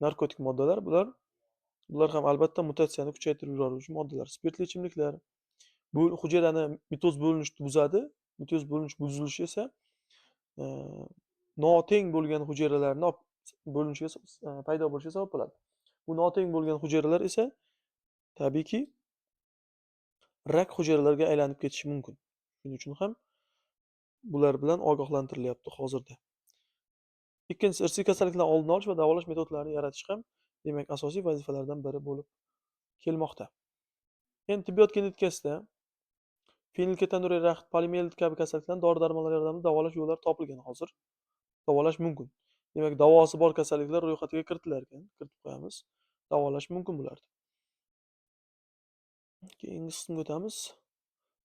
narkotik moddalar, bular ham albatta mutatsiyani kuchaytirib yuboruvchi moddalar. Spirtli ichimliklar bu hujayrani mitoz bo'linishni buzadi. Mitoz bo'linish buzilishi esa noteng bo'lgan hujayralarni bo'linishiga paydo bo'lishiga sabab bo'ladi. Bu noteng bo'lgan hujayralar esa tabiiyki rak hujayralariga aylanib ketishi mumkin. Shuning uchun ham bular bilan ogohlantirilyapti hozirda. Ikkinchisi, irsiy kasalliklarni oldini olish va davolash metodlarini yaratish ham demak asosiy vazifalardan biri bo'lib kelmoqda. Endi tibbiyot genetikasida fenilketonuриya raxt, poliomiyelit kabi kasalliklarni dori-darmonlar yordamida davolash yo'llari topilgan hozir. Davolash mumkin. Demak, davosi bor kasalliklar ro'yxatiga kiritilar ekan, kiritib qo'yamiz. Davolash mumkin bularni. Keyingi qismga o'tamiz.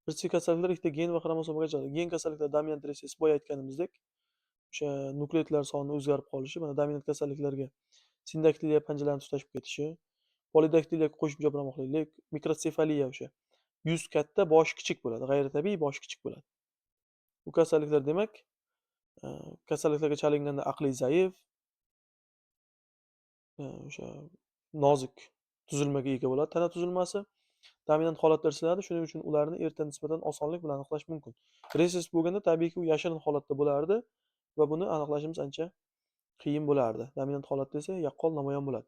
Irsiy kasalliklar ikkita gen va xromosomaga ajraladi. Gen kasalliklar dominant resess, boya aytganimizdek, o'sha nukleotlar soni o'zgarib qolishi, mana dominant kasalliklarga sindaktiliya panjalarini tutashib ketishi, polidaktiliya qo'shimcha pramoqlilik, mikrosefaliya o'sha yuz katta, bosh kichik bo'ladi, g'ayritabiiy bosh kichik bo'ladi. Bu kasalliklar demak, kasalliklarga chalinganda aqliy zaif, o'sha nozik tuzilmaga ega bo'ladi, tana tuzilmasi dominant holatda irsilanadi, shuning uchun ularni erta nisbatan osonlik bilan aniqlash mumkin. Resess bo'lganda tabiiyki u yashirin holatda bo'lardi va buni aniqlashimiz ancha qiyin bo'lardi. Dominant holatda esa yaqqol namoyon bo'ladi.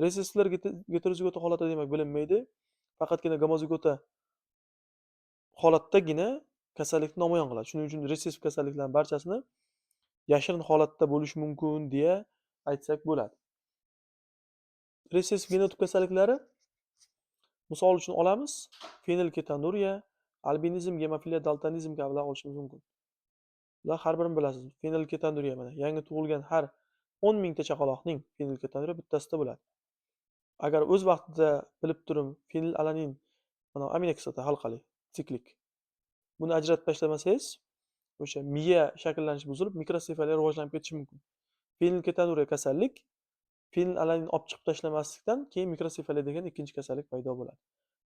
Resesslar geterozigota holatda demak bilinmaydi. Faqatgina gomozigota holatdagina kasallikni namoyon qiladi. Shuning uchun resessiv kasalliklarning barchasini yashirin holatda bo'lishi mumkin deya aytsak bo'ladi. Resessiv genotip kasalliklari Misol uchun olamiz, fenilketonuriya, albinizm, gemofiliya, daltonizm kabilar olishimiz mumkin. Bular har birini bilasiz. Fenilketonuriya mana yangi tug'ilgan har 10 mingta chaqaloqning fenilketonuriya bittasida bo'ladi. Agar o'z vaqtida bilib turib fenilalanin mana aminokislota halqali, siklik. Buni ajratib tashlamasangiz, o'sha miya shakllanishi buzilib, mikrosefaliya rivojlanib ketishi mumkin. Fenilketonuriya kasallik fenilalanin olib chiqib tashlamaslikdan keyin mikrosefaliya degan ikkinchi kasallik paydo bo'ladi.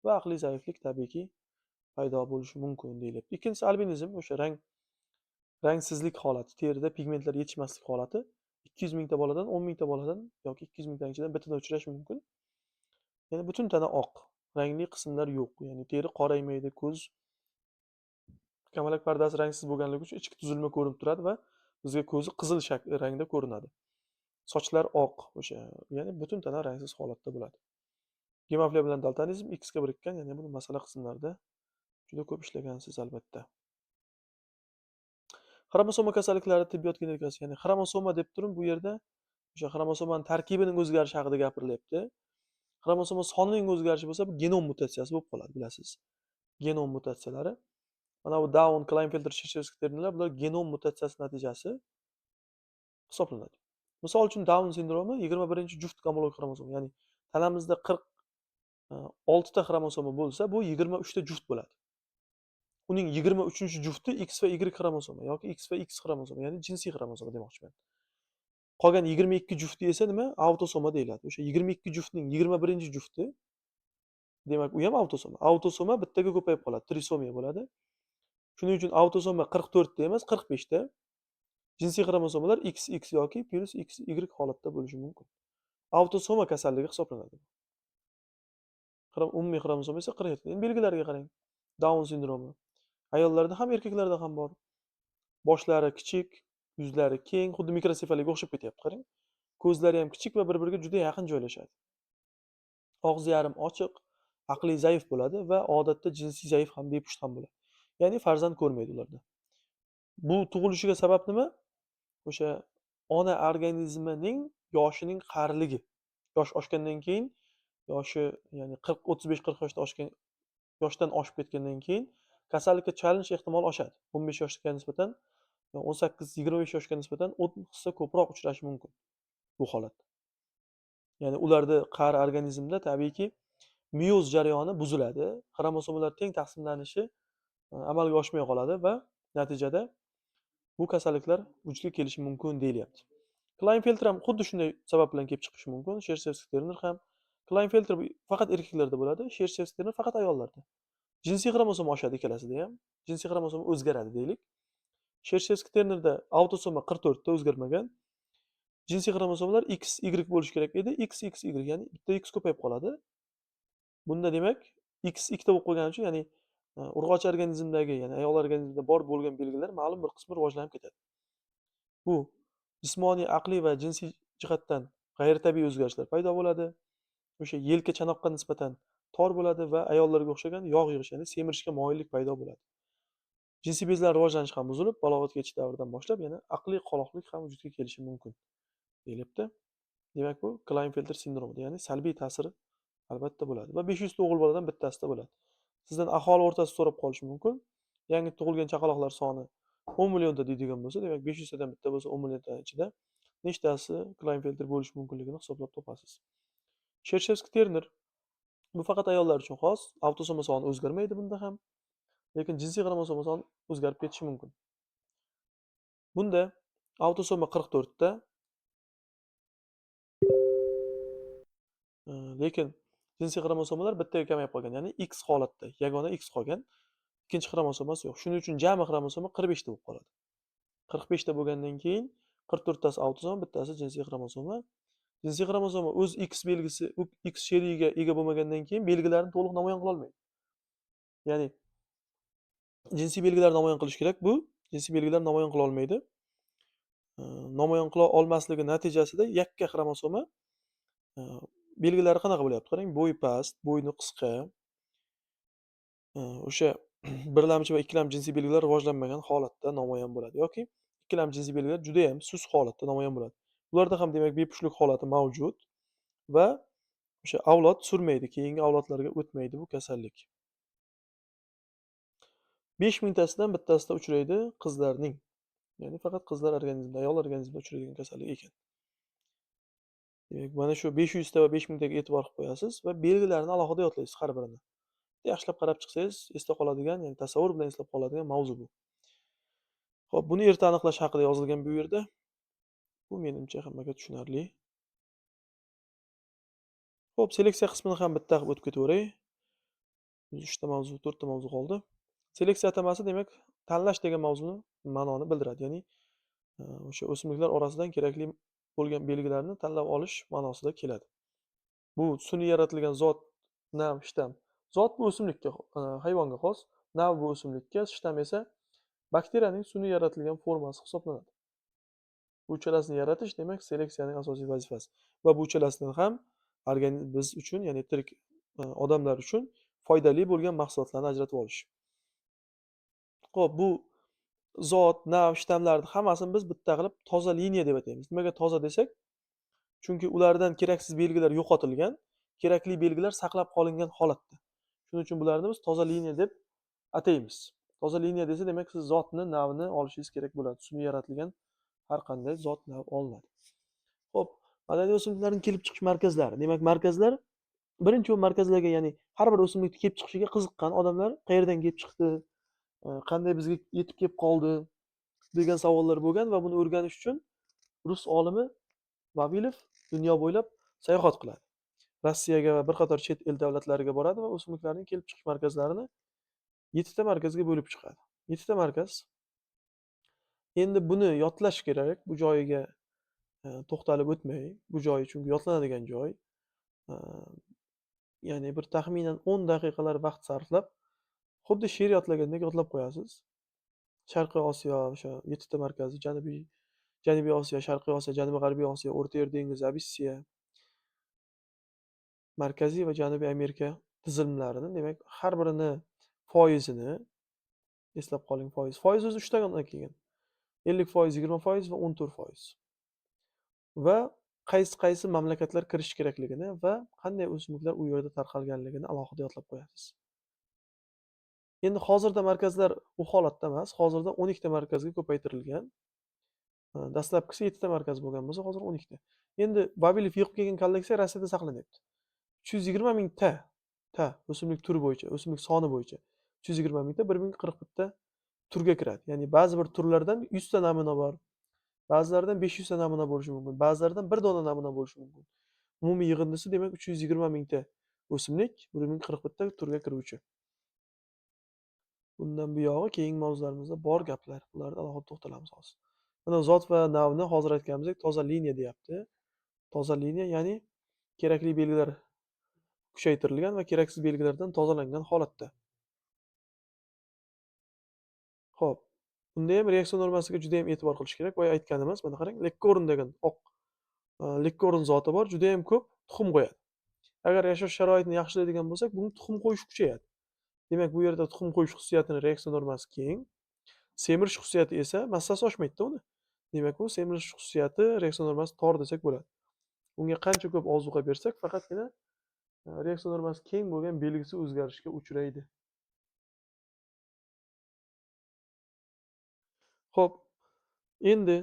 Va aqliy zaiflik tabiiyki paydo bo'lishi mumkin deyilyapti. Ikkinchisi albinizm, o'sha rangsizlik holati, terida pigmentlar yetishmaslik holati 200 mingta boladan 10 mingta boladan yoki 200 mingtaning ichidan bittada uchrashi mumkin. Ya'ni butun tana oq, rangli qismlar yo'q. Ya'ni teri qoraymaydi, ko'z kamalak pardasi rangsiz bo'lganligi uchun ichki tuzilma ko'rinib turadi va bizga ko'zi qizil rangda ko'rinadi. Sochlar oq, o'sha, ya'ni butun tana rangsiz holatda bo'ladi. Gemofiliya bilan daltonizm X ga birikkan, ya'ni buni masala qismlarida juda ko'p ishlagansiz albatta. Xromosoma kasalliklari tibbiyot genetikasi, ya'ni xromosoma deb turib bu yerda o'sha xromosomaning tarkibining o'zgarishi haqida gapirilyapti. Xromosoma sonining o'zgarishi bo'lsa, bu genom mutatsiyasi bo'lib qoladi, bilasiz. Genom mutatsiyalari. Mana bu Down, Klinefelter, Shershevskiy terminlar bular genom mutatsiyasi natijasi hisoblanadi. Misol uchun Down sindromi 21-juft gomolog xromosoma, ya'ni tanamizda 46 ta xromosoma bo'lsa, bu 23 ta juft bo'ladi. Uning 23-jufti X va Y xromosoma yoki X va X xromosoma, ya'ni jinsiy xromosoma demoqchiman. Qolgan 22 jufti esa nima? Autosoma deyiladi. O'sha 22 juftning 21-jufti, demak, u ham autosoma. Autosoma bittaga ko'payib qoladi, trisomiya bo'ladi. Shuning uchun autosoma 44 ta emas, 45 ta. Jinsiy xromosomalar XX yoki plus XY holatda bo'lishi mumkin. Autosoma kasalligi hisoblanadi. Umumiy xromosoma esa 47. Endi belgilariga qarang. Down sindromi. Ayollarda ham, erkaklarda ham bor. Boshlari kichik, yuzlari keng, xuddi mikrosefaliyaga o'xshab ketyapti, qarang. Ko'zlari ham kichik va bir-biriga juda yaqin joylashadi. Og'zi yarim ochiq, aqliy zaif bo'ladi va odatda jinsiy zaif ham, bepusht ham bo'ladi. Ya'ni farzand ko'rmaydi ularda. Bu tug'ilishiga sabab nima? O'sha ona organizmining yoshining qariligi. Yosh oshgandan keyin, yoshi ya'ni 35-40 yoshda oshgan, yoshdan oshib ketgandan keyin kasallikka chalinish ehtimoli oshadi. 15 yoshga nisbatan, 18-25 yoshga nisbatan 10% ko'proq uchrashi mumkin bu holat. Ya'ni ularda qari organizmda tabiiyki meyoz jarayoni buziladi, xromosomalar teng taqsimlanishi amalga oshmay qoladi va natijada bu kasalliklar vujudga kelishi mumkin deyilyapti. Klinefelter ham xuddi shunday sabab bilan kelib chiqishi mumkin. Shershevskiy terminal ham. Klinefelter faqat erkaklarda bo'ladi, Shershevskiy terminal faqat ayollarda. Jinsiy xromosoma oshadi ikkalasida ham. Jinsiy xromosoma o'zgaradi deylik. Shershevskiy terminalda autosoma 44 ta o'zgarmagan. Jinsiy xromosomalar X, Y bo'lishi kerak edi. X, Y, ya'ni bitta X ko'payib qoladi. Bunda demak X ikkita bo'lib qolgani uchun, ya'ni urg'ochi organizmdagi, ya'ni ayol organizmida bor bo'lgan belgilar ma'lum bir qismi rivojlanib ketadi. Bu jismoniy, aqliy va jinsiy jihatdan g'ayritabiiy o'zgarishlar paydo bo'ladi. O'sha yelka chanoqqa nisbatan tor bo'ladi va ayollarga o'xshagan yog' yig'ish, ya'ni semirishga moyillik paydo bo'ladi. Jinsiy bezlar rivojlanishi ham buzilib, balog'atga yetish davridan boshlab yana aqliy qoloqlik ham vujudga kelishi mumkin deyilyapti. Demak, bu Klinefelter sindromi, ya'ni salbiy ta'siri albatta bo'ladi va 500 ta o'g'il boladan bittasida bo'ladi. Sizdan aholi o'rtasida so'rab qolish mumkin. Yangi tug'ilgan chaqaloqlar soni 10 millionta deydigan bo'lsa, demak 500 tadan bitta bo'lsa 10 millionta ichida nechtasi Klinefelter bo'lishi mumkinligini hisoblab topasiz. Shershevskiy terminal bu faqat ayollar uchun xos. Autosoma soni o'zgarmaydi bunda ham. Lekin jinsiy xromosoma soni o'zgarib ketishi mumkin. Bunda autosoma 44 ta, lekin jinsiy xromosomalar bittaga kamayib qolgan, ya'ni X holatda, yagona X qolgan, ikkinchi xromosomasi yo'q. Shuning uchun jami xromosoma 45 ta bo'lib qoladi. 45 ta bo'lgandan keyin 44 tasi autosoma, bittasi jinsiy xromosoma. Jinsiy xromosoma o'z X belgisi, X sherigiga ega bo'lmagandan keyin belgilarni to'liq namoyon qila olmaydi. Ya'ni jinsiy belgilar namoyon qilish kerak, bu jinsiy belgilar namoyon qila olmaydi. Namoyon qila olmasligi natijasida yakka xromosoma belgilari qanaqa bo'lyapti? Qarang, bo'y past, bo'yni qisqa, o'sha birlamchi va ikkilamchi jinsiy belgilar rivojlanmagan holatda namoyon bo'ladi yoki ikkilamchi jinsiy belgilar juda ham sust holatda namoyon bo'ladi. Ularda ham demak bepushtlik holati mavjud va o'sha avlod surmaydi, keyingi avlodlarga o'tmaydi bu kasallik. 5 mingtasidan bittasida uchraydi qizlarning. Ya'ni faqat qizlar organizmida, ayol organizmida uchraydigan kasallik ekan. Demak, mana shu 500 ta va 5000 taga e'tibor qilib qo'yasiz va belgilarini alohida yodlaysiz har birini. Yaxshilab qarab chiqsangiz esda qoladigan, ya'ni tasavvur bilan eslab qoladigan mavzu bu. Xo'p, buni erta aniqlash haqida yozilgan bu yerda. Bu menimcha hammaga tushunarli. Xo'p, seleksiya qismini ham bitta qilib o'tib ketaveray. 3 ta mavzu, 4 ta mavzu qoldi. Seleksiya atamasi demak, tanlash degan mavzuni ma'noni bildiradi. Ya'ni o'sha o'simliklar orasidan kerakli bo'lgan belgilarni tanlab olish ma'nosida keladi. Bu sun'iy yaratilgan zot, nav, shtam. Zot bu o'simlikka, hayvonga xos, nav bu o'simlikka, shtam esa bakteriyaning sun'iy yaratilgan formasi hisoblanadi. Bu uchalasini yaratish demak seleksiyaning asosiy vazifasi va bu uchalasidan ham biz uchun, ya'ni tirik odamlar uchun foydali bo'lgan mahsulotlarni ajratib olish. Xo'p, bu zot, nav, shtamlarni hammasini biz bitta qilib toza liniya deb ataymiz. Nimaga toza desak? Chunki ulardan keraksiz belgilar yo'qotilgan, kerakli belgilar saqlab qolingan holatda. Shuning uchun bularni biz toza liniya deb ataymiz. Toza liniya desa, demak siz zotni, navni olishingiz kerak bo'ladi. Sun'iy yaratilgan har qanday zot, nav olinadi. Xo'p, madaniy o'simliklarning kelib chiqish markazlari. Demak, markazlar birinchi markazlarga, ya'ni har bir o'simlikning kelib chiqishiga qiziqqan odamlar qayerdan kelib chiqdi, qanday bizga yetib kelib qoldi degan savollar bo'lgan va buni o'rganish uchun rus olimi Vavilov dunyo bo'ylab sayohat qiladi. Rossiyaga va bir qator chet el davlatlariga boradi va o'simliklarning kelib chiqish markazlarini 7 ta markazga bo'lib chiqadi. 7 ta markaz. Endi buni yodlash kerak. Bu joyiga to'xtalib o'tmay, bu joyi chunki yodlanadigan joy. Ya'ni bir taxminan 10 daqiqalar vaqt sarflab, xuddi she'r yodlagandek yodlab qo'yasiz. Sharqiy Osiyo o'sha 7 ta markazi, Janubiy Osiyo, Sharqiy Osiyo, Janubi-G'arbiy Osiyo, O'rta Yer dengizi, Abissiya, Markaziy va Janubiy Amerika tizimlarini, demak, har birini foizini eslab qoling, foiz. Foiz o'zi 3 tadan kelgan. 50%, 20% va 14%. Va qaysi mamlakatlar kirishi kerakligini va qanday o'simliklar u yerda tarqalganligini alohida yodlab qo'yasiz. Endi hozirda markazlar u holatda emas. Hozirda 12 ta markazga ko'paytirilgan. Dastlabkisi 7 ta markaz bo'lgan bo'lsa, hozir 12 ta. Endi Vavilov yig'ib kelgan kolleksiya Rossiyada saqlanyapti. 320 ming ta o'simlik turi bo'yicha, o'simlik soni bo'yicha 320 ming ta, 1041 ta turga kiradi. Ya'ni ba'zi bir turlardan 100 ta namuna bor. Ba'zilaridan 500 ta namuna bo'lishi mumkin. Ba'zilaridan 1 dona namuna bo'lishi mumkin. Umumiy yig'indisi demak 320 ming ta o'simlik 1041 ta turga kiruvchi. Bundan buyog'i keyingi mavzularimizda bor gaplar. Bularga alohida to'xtalamiz hozir. Mana zot va navni hozir aytganimizdek toza liniya deyapti. Toza liniya ya'ni kerakli belgilar kuchaytirilgan va keraksiz belgilardan tozalangan holatda. Xo'p, bunda ham reaksiya normasiga juda ham e'tibor qilish kerak. Boya aytganimiz, mana qarang, lekkorin degan oq lekkorin zoti bor, juda ham ko'p tuxum qo'yadi. Agar yashash sharoitini yaxshilaydigan bo'lsak, buni tuxum qo'yish kuchayadi. Demak, bu yerda tuxum qo'yish xususiyatini reaksiya normasi keng, semirish xususiyati esa massasi oshmaydi-da uni. Demak, bu semirish xususiyati reaksiya normasi tor desak bo'ladi. Unga qancha ko'p ozuqa bersak, faqatgina reaksiya normasi keng bo'lgan belgisi o'zgarishga uchraydi. Xo'p, endi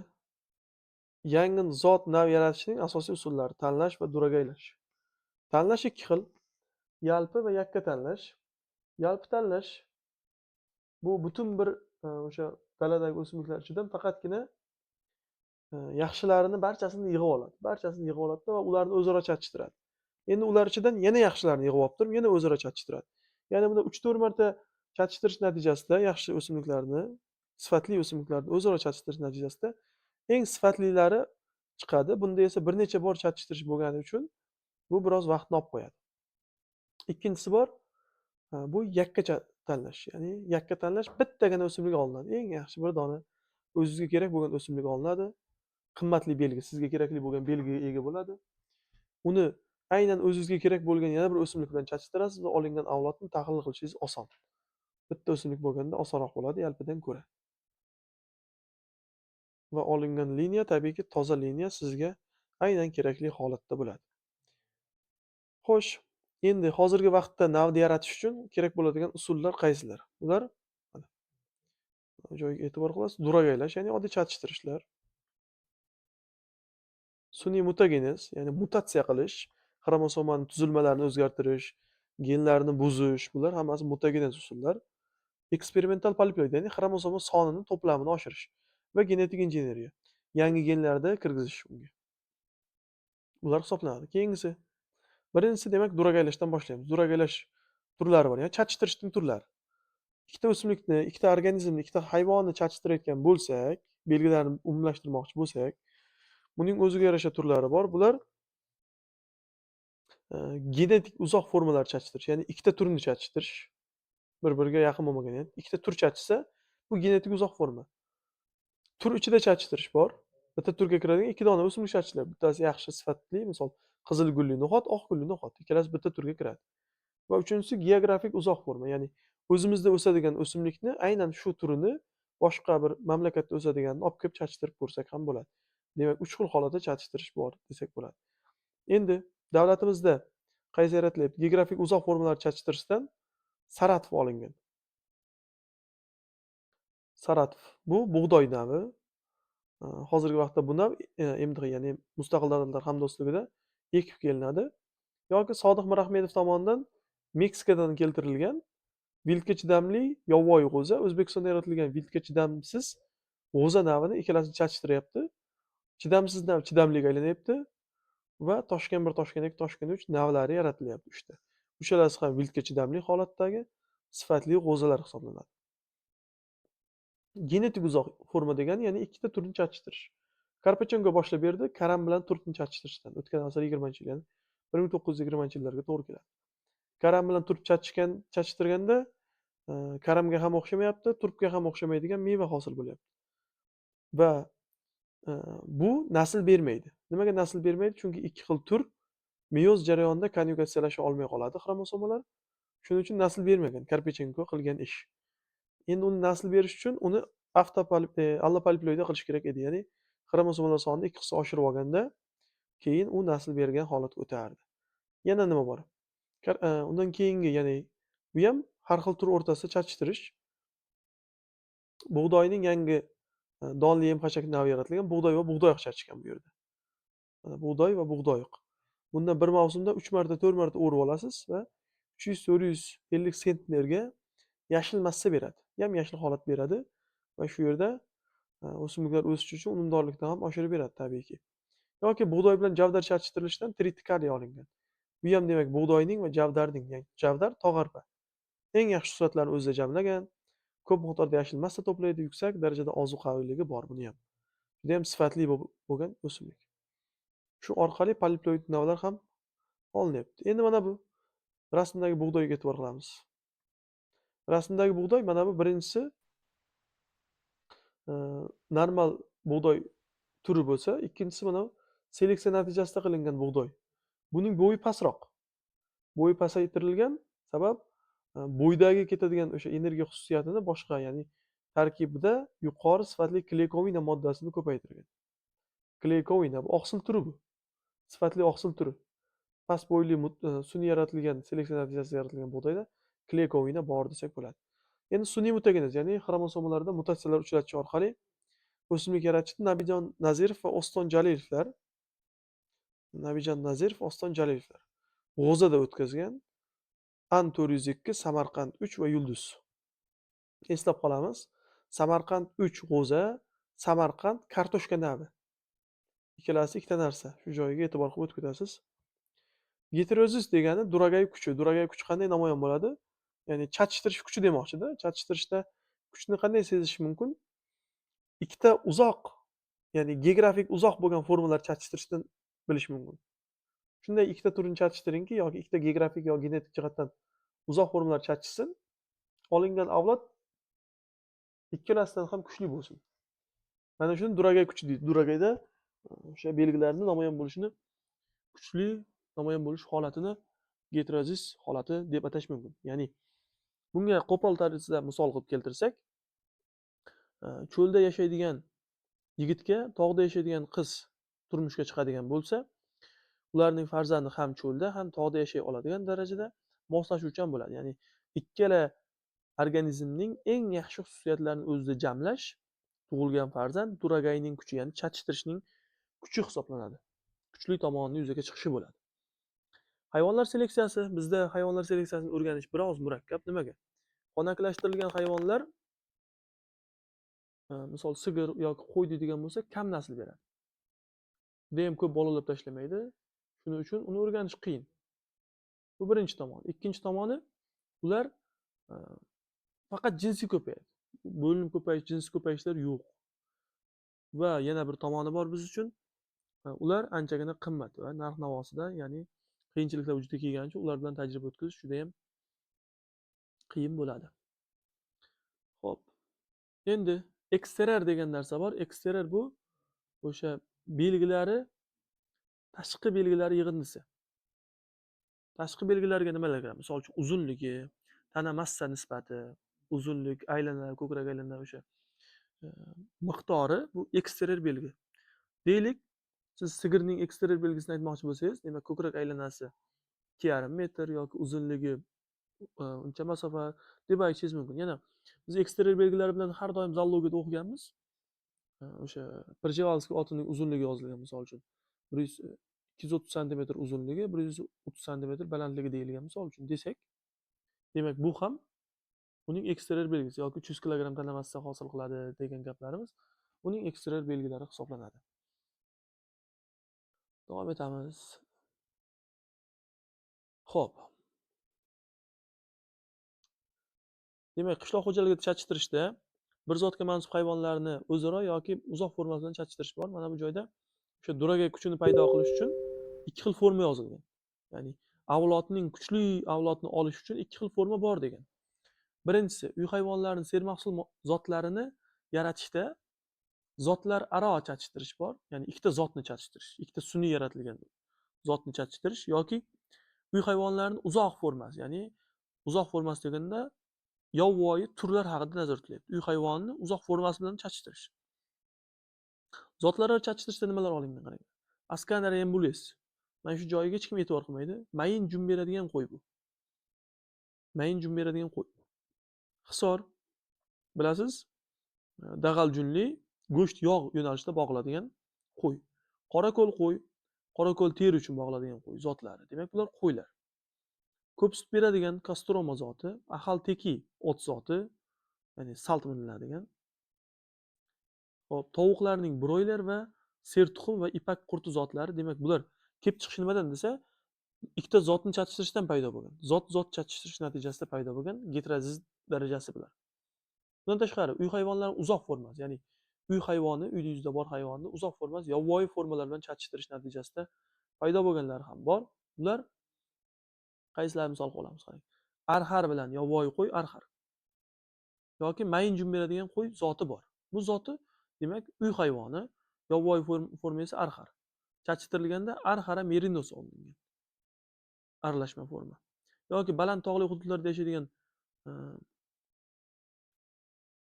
yangi zot, nav yaratishning asosiy usullari: tanlash va duragaylash. Tanlash ikki xil: yalpi va yakka tanlash. Yalpi tanlash bu butun bir o'sha daladagi o'simliklar ichidan faqatgina yaxshilarini barchasini yig'ib oladi. Barchasini yig'ib oladida va ularni o'zaro chatishtiradi. Endi ular ichidan yana yaxshilarini yig'ib olib turib, yana o'zaro chatishtiradi. Ya'ni bunda 3-4 marta chatishtirish natijasida yaxshi o'simliklarni, sifatli o'simliklarni o'zaro chatishtirish natijasida eng sifatlilari chiqadi. Bunda esa bir necha bor chatishtirish bo'lgani uchun bu biroz vaqtni olib qo'yadi. Ikkinchisi bor, bu yakka tanlash. Ya'ni yakka tanlash bittagina o'simlik olinadi. Eng yaxshi bir dona o'zingizga kerak bo'lgan o'simlik olinadi. Qimmatli belgi, sizga kerakli bo'lgan belgiga ega bo'ladi. Uni aynan o'zingizga kerak bo'lgan yana bir o'simlik bilan chatishtirasiz va olingan avlodni tahlil qilishingiz oson. Bitta o'simlik bo'lganda osonroq bo'ladi yalpidan ko'ra. Va olingan liniya tabiiyki toza liniya sizga aynan kerakli holatda bo'ladi. Xo'sh, endi hozirgi vaqtda navni yaratish uchun kerak bo'ladigan usullar qaysilar? Ular mana bu joyiga e'tibor qilasiz. Duragaylash, ya'ni oddiy chatishtirishlar, sun'iy mutagenez, ya'ni mutatsiya qilish, xromosomani tuzilmalarini o'zgartirish, genlarni buzish, bular hammasi mutagenez usullar. Eksperimental poliploid, ya'ni xromosoma sonini to'plamini oshirish va genetik injineriya. Yangi genlarni kirgizish unga. Bular hisoblanadi. Keyingisi, birinchisi demak duragaylashdan boshlaymiz. Duragaylash turlari bor, ya'ni chatishtirishning turlari. Ikkita o'simlikni, ikkita organizmni, ikkita hayvonni chatishtirayotgan bo'lsak, belgilarni umumlashtirmoqchi bo'lsak, buning o'ziga yarasha turlari bor. Bular genetik uzoq formalar chatishtirish, ya'ni ikkita turni chatishtirish, bir-biriga yaqin bo'lmagan, ya'ni ikkita tur chatishsa, bu genetik uzoq forma. Tur ichida chatishtirish bor. Bitta turga kiradigan ikki dona o'simlik chatishtiradi. Bittasi yaxshi sifatli, misol qizil gulli no'xat, oq gulli no'xat. Ikkalasi bitta turga kiradi. Va uchinchisi geografik uzoq forma, ya'ni o'zimizda o'sadigan o'simlikni aynan shu turini boshqa bir mamlakatda o'sadiganini olib kelib chatishtirib ko'rsak ham bo'ladi. Demak, 3 xil holatda chatishtirish bor desak bo'ladi. Endi davlatimizda qaysi yaratilyapti? Geografik uzoq formalar chatishtirishdan Saratov olingan. Saratov bu bug'doy navi. Hozirgi vaqtda bu nav MDH, ya'ni Mustaqil Davlatlar Hamdo'stligida ekib kelinadi. Yoki Sodiq Mirahmedov tomonidan Meksikadan keltirilgan viltga chidamli yovvoyi g'o'za, O'zbekistonda yaratilgan viltga chidamsiz g'o'za navini ikkalasini chatishtiryapti. Chidamsiz nav chidamliga aylanyapti va Toshkent 1, Toshkent 2, Toshkent 3 navlari yaratilyapti 3 ta. Uchalasi ham viltga chidamli holatdagi sifatli g'o'zalar hisoblanadi. Genetik uzoq forma degani, ya'ni ikkita turni chatishtirish. Karpachenko boshlab berdi karam bilan turtni chatishtirishdan. O'tgan asr 20-yil, ya'ni 1920-yillarga to'g'ri keladi. Karam bilan turp chatishtirganda karamga ham o'xshamayapti, turpga ham o'xshamaydigan meva hosil bo'lyapti. Va bu nasl bermaydi. Nimaga nasl bermaydi? Chunki ikki xil tur meyoz jarayonida konjugatsiyalasha olmay qoladi xromosomalar. Shuning uchun nasl bermagan Karpachenko qilgan ish. Endi uni nasl berish uchun uni allopoliploidda qilish kerak edi. Ya'ni xromosomalar sonini 2 hissa oshirib olganda, keyin u nasl bergan holatga o'tardi. Yana nima bor? Undan keyingi, ya'ni bu ham har xil tur o'rtasida chatishtirish. Bug'doyning yangi donli yem-xashak navi yaratilgan, bug'doy va bug'doyoq chatishgan bu yerda. Mana bug'doy va bug'doyoq. Bundan bir mavsumda 3 marta, 4 marta o'rib olasiz va 300-450 sentnerga yashil massa beradi. Yam-yashil holat beradi va shu yerda o'simliklar o'sishi uchun unumdorlikni ham oshirib beradi tabiiyki. Yoki bug'doy bilan javdar chatishtirilishidan tritikaliya olingan. Bu ham demak bug'doyning va javdarning, ya'ni javdar tog'arpa eng yaxshi xususiyatlarini o'zida jamlagan, ko'p miqdorda yashil massa to'playdi, yuksak darajada ozuqaviyligi bor buni ham. Juda ham sifatli bo'lgan o'simlik. Shu orqali poliploid navlar ham olinyapti. Endi mana bu rasmdagi bug'doyga e'tibor qilamiz. Rasmdagi bug'doy mana bu birinchisi normal bug'doy turi bo'lsa, ikkinchisi mana seleksiya natijasida qilingan bug'doy. Buning bo'yi pastroq. Bo'yi pasaytirilgan sabab bo'ydagi ketadigan o'sha energiya xususiyatini boshqa, ya'ni tarkibida yuqori sifatli kleykovina moddasini ko'paytirgan. Kleykovina bu oqsil turi bu. Sifatli oqsil turi. Past bo'yli sun'iy yaratilgan, seleksiya natijasida yaratilgan bug'doyda kleykovina bor desak bo'ladi. Endi sun'iy mutagenez, ya'ni xromosomalarda mutatsiyalar uchratish orqali o'simlik yaratishni Nabijon Nazirov va Oston Jalilovlar g'o'zada o'tkazgan. An 402, Samarqand 3 va Yulduz. Eslab qolamiz. Samarqand 3 g'o'za, Samarqand kartoshka navi. Ikkalasi ikkita narsa. Shu joyiga e'tibor qilib o'tib ketasiz. Heterozis degani duragay kuchi. Duragay kuchi qanday namoyon bo'ladi? Ya'ni chatishtirish kuchi demoqchida. Chatishtirishda kuchni qanday sezish mumkin? Ikkita uzoq, ya'ni geografik uzoq bo'lgan formalar chatishtirishdan bilish mumkin. Shunday ikkita turni chatishtiringki, yoki ikkita geografik yoki genetik jihatdan uzoq formalar chatishsin, olingan avlod ikkalasidan ham kuchli bo'lsin. Mana shuni duragay kuchi deydi. Duragayda o'sha belgilarning namoyon bo'lishini, kuchli namoyon bo'lish holatini heterozis holati deb atash mumkin. Ya'ni bunga qo'pol tarzda misol qilib keltirsak, cho'lda yashaydigan yigitga tog'da yashaydigan qiz turmushga chiqadigan bo'lsa, ularning farzandi ham cho'lda, ham tog'da yashay oladigan darajada moslashuvchan bo'ladi. Ya'ni ikkala organizmning eng yaxshi xususiyatlarini o'zida jamlash tug'ilgan farzand duragayning kuchi, ya'ni chachishtirishning kuchi hisoblanadi. Kuchli tomonini yuzaga chiqishi bo'ladi. Hayvonlar seleksiyasi, bizda hayvonlar seleksiyasini o'rganish biroz murakkab. Nimaga? Xonaklashtirilgan hayvonlar, misol sigir yoki qo'y deydigan bo'lsa, kam nasl beradi. Juda ham ko'p bolalab tashlamaydi. Shuning uchun uni o'rganish qiyin. Bu birinchi tomoni. Ikkinchi tomoni, ular faqat jinsiy ko'payadi. Bo'linib ko'payish, jinsiy ko'payishlar yo'q. Va yana bir tomoni bor biz uchun. Ular anchagina qimmat va narx-navosida, ya'ni qiyinchiliklar vujudga kelganicha ular bilan tajriba o'tkazish juda ham qiyin bo'ladi. Xo'p. Endi eksterior degan narsa bor. Eksterior bu o'sha belgilari, tashqi belgilari yig'indisi. Tashqi belgilariga nimalar kiradi? Misol uchun uzunligi, tana massa nisbati, uzunlik, aylana, ko'krak aylana o'sha miqdori bu eksterior belgi. Deylik, siz sigirning eksterior belgisini aytmoqchi bo'lsangiz, demak ko'krak aylanasi 2,5 metr yoki uzunligi uncha masofa deb aytishingiz mumkin. Yana biz eksterior belgilari bilan har doim zoologiyada o'qiganmiz. O'sha Prjevalskiy otining uzunligi yozilgan, misol uchun 230 cm uzunligi, 130 cm balandligi deyilgan, misol uchun desak, demak bu ham uning eksterior belgisi yoki 300 kg tana massa hosil qiladi degan gaplarimiz uning eksterior belgilari hisoblanadi. Davom etamiz. Xo'p. Demak, qishloq xo'jaligida chachishtirishda bir zotga mansub hayvonlarni o'zaro yoki uzoq formasi bilan chachishtirish bor. Mana bu joyda o'sha duragay kuchini paydo qilish uchun ikki xil forma yozilgan. Ya'ni avlodning kuchli avlodni olish uchun ikki xil forma bor degan. Birinchisi, uy hayvonlarining sermahsul zotlarini yaratishda zotlar aro chachishtirish bor. Ya'ni ikkita zotni chachishtirish, ikkita sun'iy yaratilgan zotni chachishtirish yoki uy hayvonlarining uzoq formasi, ya'ni uzoq formasi deganda yovvoyi turlar haqida nazar tutilyapti. Uy hayvonini uzoq formasi bilan chachishtirish. Zotlararo chachishtirishda nimalar olingan qarang. Ascana embules. Mana shu joyiga hech kim e'tibor qilmaydi. Mayin jum beradigan qo'y bu. Mayin jum beradigan qo'y. Hisor, bilasiz, dag'al junli, go'sht yog' yo'nalishida boqiladigan qo'y. Qorako'l qo'y, qorako'l teri uchun boqiladigan qo'y zotlari. Demak, bular qo'ylar. Ko'p sut beradigan Kostroma zoti, ahal teki ot zoti, ya'ni salt miniladigan. Hop, tovuqlarning broyler va sertuxum va ipak qurti zotlari, demak bular kelib chiqishi nimadan desa, ikkita zotni chachishtirishdan paydo bo'lgan. Zot chattishtirish natijasida paydo bo'lgan geterozis darajasi bular. Bundan tashqari uy hayvonlari uzoq formasi, ya'ni uy hayvoni, uyda yuzda bor hayvonni uzoq formasi yovvoyi formalar bilan chatishtirish natijasida paydo bo'lganlari ham bor. Bular qaysilar misol qilamiz qarang. Arxar bilan yovvoyi qo'y arxar. Yoki mayin jum beradigan qo'y zoti bor. Bu zoti demak uy hayvoni, yovvoyi formasi arxar. Chachishtirilganda arxara merinos olingan. Aralashma forma. Yoki baland tog'li hududlarda yashaydigan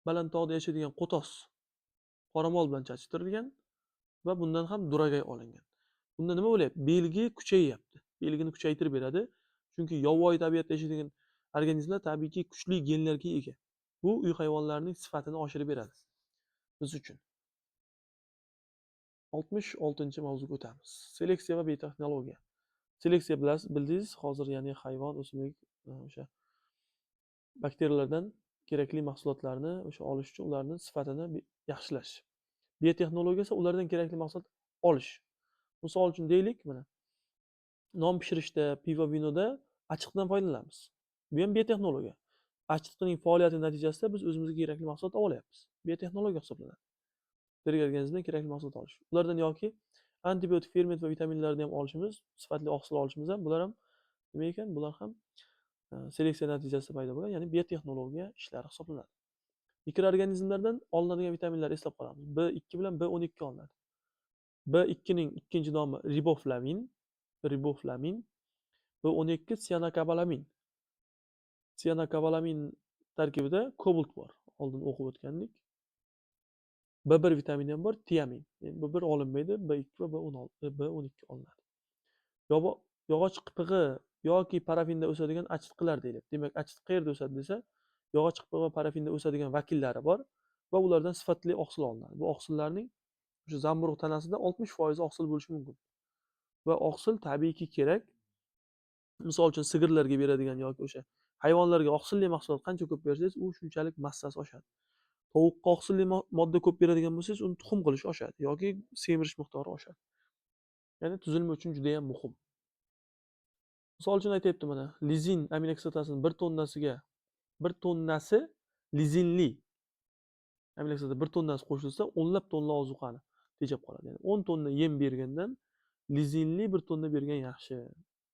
baland tog'da yashaydigan qo'tos qoramol bilan chachishtirilgan va bundan ham duragay olingan. Bunda nima bo'lyapti? Belgi kuchayyapti. Belgini kuchaytirib beradi. Chunki yovvoyi tabiatda yashaydigan organizmlar tabiiyki kuchli genlarga ega. Bu uy hayvonlarining sifatini oshirib beradi biz uchun. 66-mavzuga o'tamiz. Seleksiya va biotexnologiya. Seleksiya bildingiz, hozir ya'ni hayvon, o'simlik, o'sha bakteriyalardan kerakli mahsulotlarni o'sha olish uchun ularning sifatini yaxshilash. Biotexnologiya esa ulardan kerakli mahsulot olish. Misol uchun deylik, mana non pishirishda, pivo, vinoda achchiqdan foydalanamiz. Bu ham biotexnologiya. Achchiqning faoliyati natijasida biz o'zimizga kerakli mahsulot olyapmiz. Biotexnologiya hisoblanadi. Terga organizmdan kerakli mahsulot olish. Ulardan yoki antibiotik, ferment va vitaminlarni ham olishimiz, sifatli oqsil olishimiz ham, bular ham nima ekan? Bular ham seleksiya natijasida paydo bo'lgan, ya'ni biotexnologiya ishlari hisoblanadi. Mikroorganizmlardan olinadigan vitaminlar eslab qolamiz. B2 bilan B12 olinadi. B2 ning ikkinchi nomi riboflamin, B12 siyanokobalamin. Siyanokobalamin tarkibida kobalt bor. Oldin o'qib o'tgandik. B1 vitamini ham bor, tiamin. B1 olinmaydi, B2 va B12 olinadi. yog'och qipig'i yoki parafinda o'sadigan achitqilar deyilyapti. Demak, achitqi qayerda o'sadi desa, yog'och qipig'i va parafinda o'sadigan vakillari bor va ulardan sifatli oqsil olinadi. Bu oqsillarning o'sha zamburug' tanasida 60% oqsil bo'lishi mumkin. Va oqsil tabiiyki kerak. Misol uchun sigirlarga beradigan yoki o'sha hayvonlarga oqsilli mahsulot qancha ko'p bersangiz, u shunchalik massasi oshadi. Tovuqqa oqsilli modda ko'p beradigan bo'lsangiz, uni tuxum qilish oshadi yoki semirish miqdori oshadi. Ya'ni tuzilma uchun juda ham muhim. Misol uchun aytyapti mana, lizin aminokislotasining 1 tonnasi lizinli aminokislota 1 tonnasi qo'shilsa, o'nlab tonna ozuqani tejab qoladi. Ya'ni 10 tonna yem bergandan lizinli 1 tonna bergan yaxshi.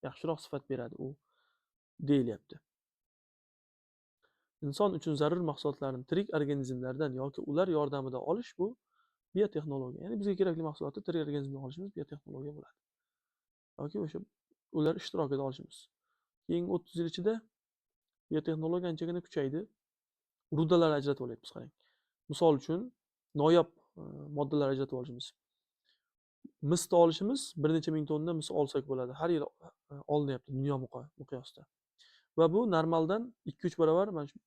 Yaxshiroq sifat beradi u deyilyapti. Inson uchun zarur mahsulotlarni tirik organizmlardan yoki ular yordamida olish bu biotexnologiya. Ya'ni bizga kerakli mahsulotni tirik organizmdan olishimiz biotexnologiya bo'ladi. Yoki o'sha ular ishtirokida olishimiz. Keyingi 30 yil ichida biotexnologiya anchagina kuchaydi. Rudalar ajratib olyapmiz, qarang. Misol uchun noyob moddalar ajratib olishimiz. Misni olishimiz bir necha ming tonna mis olsak bo'ladi. Har yil olinyapti dunyo miqyosida. Va bu normaldan 2-3 barobar mana shu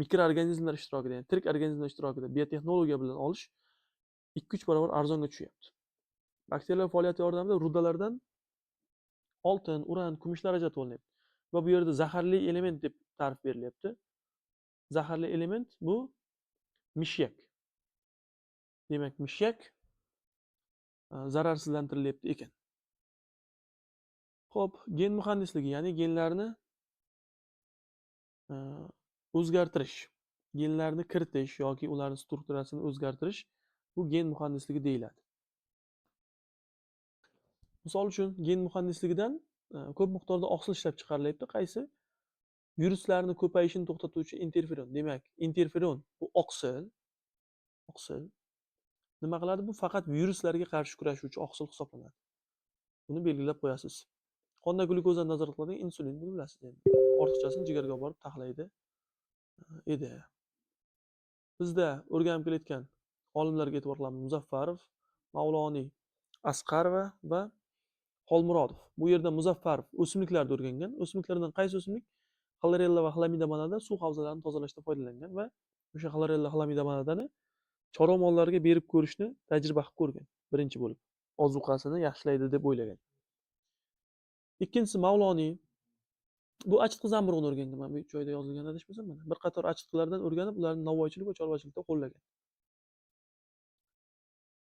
mikroorganizmlar ishtirokida, ya'ni tirik organizmlar ishtirokida biotexnologiya bilan olish 2-3 barobar arzonga tushyapti. Bakteriyalar faoliyati yordamida rudalardan oltin, uran, kumushlar ajratib olinyapti. Va bu yerda zaharli element deb ta'rif berilyapti. Zaharli element bu mishyak. Demak, mishyak zararsizlantirilyapti ekan. Xo'p, gen muhandisligi, ya'ni genlarni o'zgartirish, genlarni kiritish yoki ularning strukturasini o'zgartirish bu gen muhandisligi deyiladi. Misol uchun gen muhandisligidan ko'p miqdorda oqsil ishlab chiqarilyapti. Qaysi? Viruslarni ko'payishini to'xtatuvchi interferon. Demak, interferon bu oqsil. Nima qiladi? Bu faqat viruslarga qarshi kurashuvchi oqsil hisoblanadi. Buni belgilab qo'yasiz. Qonda glyukozani nazorat qiladigan insulin, buni bilasiz endi. Ortiqchasini jigarga borib taxlaydi edi. Bizda o'rganib kelayotgan olimlarga e'tibor qilamiz. Muzaffarov, Mavloniy, Asqarova va Xolmurodov. Bu yerda Muzaffarov o'simliklarni o'rgangan. O'simliklardan qaysi o'simlik? Xlorella va xlamidamanada suv havzalarini tozalashda foydalangan va o'sha xlorella xlamidamanadani chorva mollariga berib ko'rishni tajriba qilib ko'rgan. Birinchi bo'lib ozuqasini yaxshilaydi deb o'ylagan. Ikkinchisi Mavloniy. Bu achitqi zamburug'ini o'rgangan. Mana bu joyda yozilgan adashmasam mana. Bir qator achitqilardan o'rganib, ularni novvoychilik va chorvachilikda qo'llagan.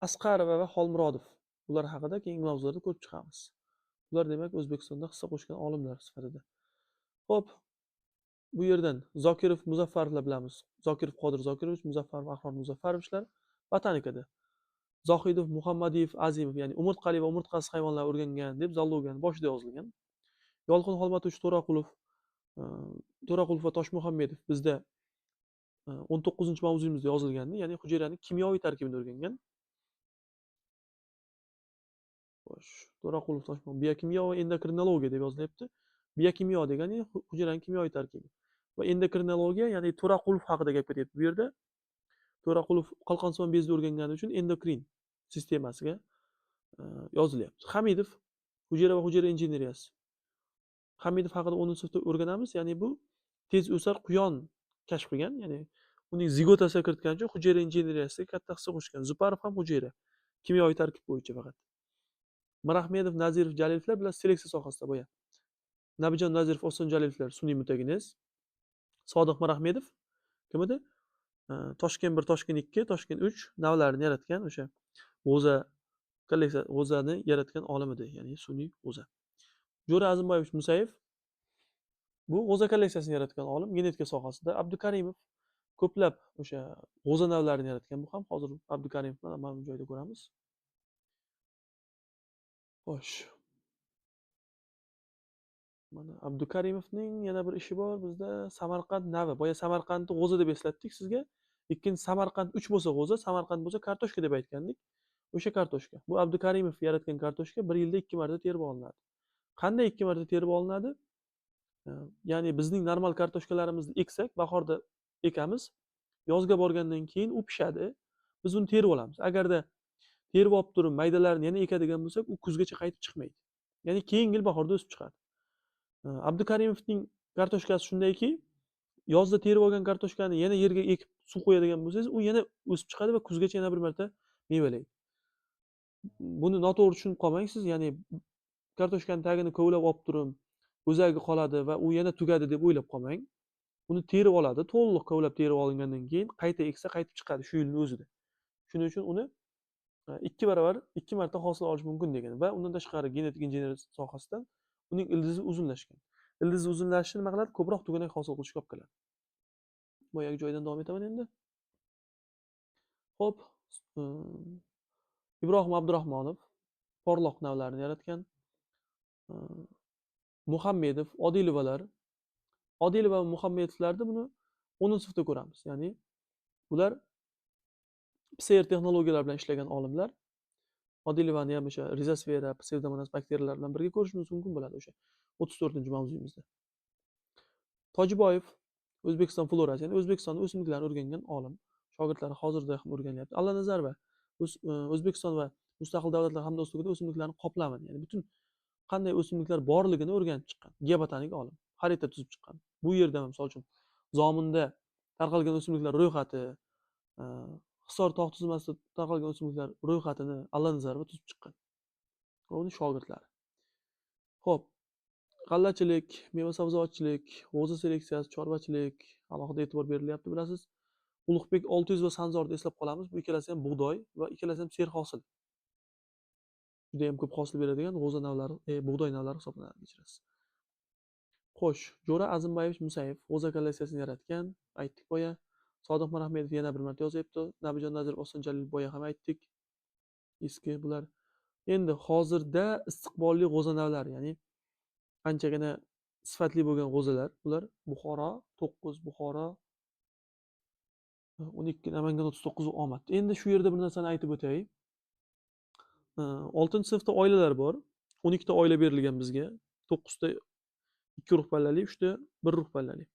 Asqarova va Xolmurodov. Ular haqida keyingi mavzularda ko'rib chiqamiz. Ular demak O'zbekistonda hissa qo'shgan olimlar sifatida. Xo'p, bu yerdan Zokirov, Muzaffarovlar bilamiz. Zokirov Qodir Zokirovich, Muzaffarov Ahror Muzaffarovichlar botanikada. Zohidov, Muhammadiyev, Azimov, ya'ni umurtqali va umurtqasiz hayvonlar o'rgangan deb Zallogan boshida yozilgan. Yolqin Xolmatovich To'raqulov va Toshmuhammedov bizda 19-mavzuyimizda yozilgandi, ya'ni hujayraning kimyoviy tarkibini o'rgangan. Xo'sh, To'raqulov Toshmuhammedov biokimyo va endokrinologiya deb yozilyapti. Biokimyo degani hujayraning kimyoviy tarkibi va endokrinologiya, ya'ni To'raqulov haqida gap ketyapti. Bu yerda To'raqulov qalqonsimon bezni o'rgangani uchun endokrin sistemasiga yozilyapti. Hamidov hujayra va hujayra injeneriyasi. Hamidov haqida 10-sinfda o'rganamiz, ya'ni bu tez o'sar quyon kashf qilgan, ya'ni uning zigotasiga kiritgan uchun hujayra injeneriyasiga katta hissa qo'shgan. Zuparov ham hujayra kimyoviy tarkib bo'yicha faqat. Mirahmedov, Nazirov, Jalilovlar bilan seleksiya sohasida boya. Nabijon Nazirov, Oston Jalilovlar sun'iy mutagenez. Sodiq Mirahmedov kim edi? Toshkent 1, Toshkent 2, Toshkent 3 navlarini yaratgan o'sha g'o'za g'o'zani yaratgan olim edi, ya'ni sun'iy g'o'za. Jo'ra Azimboyevich Musayev bu g'o'za kolleksiyasini yaratgan olim, genetika sohasida. Abdukarimov ko'plab o'sha g'o'za navlarini yaratgan. Bu ham hozir Abdukarimovni mana bu joyda ko'ramiz. Xo'sh. Mana Abdukarimovning yana bir ishi bor bizda Samarqand navi. Boya Samarqandni g'o'za deb eslatdik sizga. Ikkinchi Samarqand 3 bo'lsa g'o'za, Samarqand bo'lsa kartoshka deb aytgandik. O'sha kartoshka. Bu Abdukarimov yaratgan kartoshka 1 yilda 2 marta terib olinadi. Qanday 2 marta terib olinadi? Ya'ni bizning normal kartoshkalarimizni eksak, bahorda ekamiz, yozga borgandan keyin u pishadi. Biz uni terib olamiz. Agarda terib olib turib maydalarni yana ekadigan bo'lsak, u kuzgacha qaytib chiqmaydi. Ya'ni keyingi yil bahorda o'sib chiqadi. Abdukarimovning kartoshkasi shundayki, yozda terib olgan kartoshkani yana yerga ekib suv qo'yadigan bo'lsangiz, u yana o'sib chiqadi va kuzgacha yana bir marta mevalaydi. Buni noto'g'ri tushunib qolmang siz, ya'ni kartoshkani tagini kovlab olib turib, o'zagi qoladi va u yana tugadi deb o'ylab qolmang. Uni terib oladi, to'liq kovlab terib olingandan keyin qayta eksa qaytib chiqadi shu yilning o'zida. Shuning uchun uni 2 barobar, 2 marta hosil olish mumkin degan va undan tashqari genetik injeneriya sohasidan uning ildizi uzunlashgan. Ildizi uzunlashishi nima qiladi? Ko'proq tuganak hosil qilishga olib keladi. Boyagi joydan davom etaman endi. Xo'p, Ibrohim Abdurahmonov porloq navlarini yaratgan. Muhammedov, Odilovalar. Odilova va Muhammedovlarda buni 10-sinfda ko'ramiz. Ya'ni bular PCR texnologiyalar bilan ishlagan olimlar. Odilovani ham o'sha rizosfera, psevdomonas bakteriyalar bilan birga ko'rishimiz mumkin bo'ladi o'sha 34-mavzuyimizda. Tojiboyev O'zbekiston florasi, ya'ni O'zbekistonning o'simliklarini o'rgangan olim. Shogirdlari hozirda ham o'rganyapti. Allanazarova O'zbekiston va Mustaqil Davlatlar Hamdo'stligida o'simliklarni qoplami, ya'ni butun qanday o'simliklar borligini o'rganib chiqqan. Geobotanik olim. Xarita tuzib chiqqan. Bu yerda misol uchun Zominda tarqalgan o'simliklar ro'yxati, Hisor tog' tizmasida tarqalgan o'simliklar ro'yxatini Allanazarova tuzib chiqqan. Uni shogirdlari. Xo'p, g'allachilik, meva-sabzavotchilik, g'o'za seleksiyasi, chorvachilik alohida e'tibor berilyapti, bilasiz. Ulug'bek 600 va Sanzorni eslab qolamiz. Bu ikkalasi ham bug'doy va ikkalasi ham serhosil. Juda ham ko'p hosil beradigan g'o'za navlari, bug'doy navlari hisoblanadi, kechirasiz. Xo'sh, Jo'ra Azimbayevich Musayev g'o'za kolleksiyasini yaratgan, aytdik boya. Sodiq Mirahmedov yana bir marta yozyapti. Nabijon Nazirov, Oston Jalil boya ham aytdik. Eski bular. Endi hozirda istiqbolli g'o'za navlari, ya'ni anchagina sifatli bo'lgan g'o'zalar, bular Buxoro 9, Buxoro 12, Namangan 39 omad. Endi shu yerda bir narsani aytib o'tay. 6-sinfda oilalar bor. 12 ta oila berilgan bizga. 9 ta 2 urug' pallali, 3 ta 1 urug' pallali.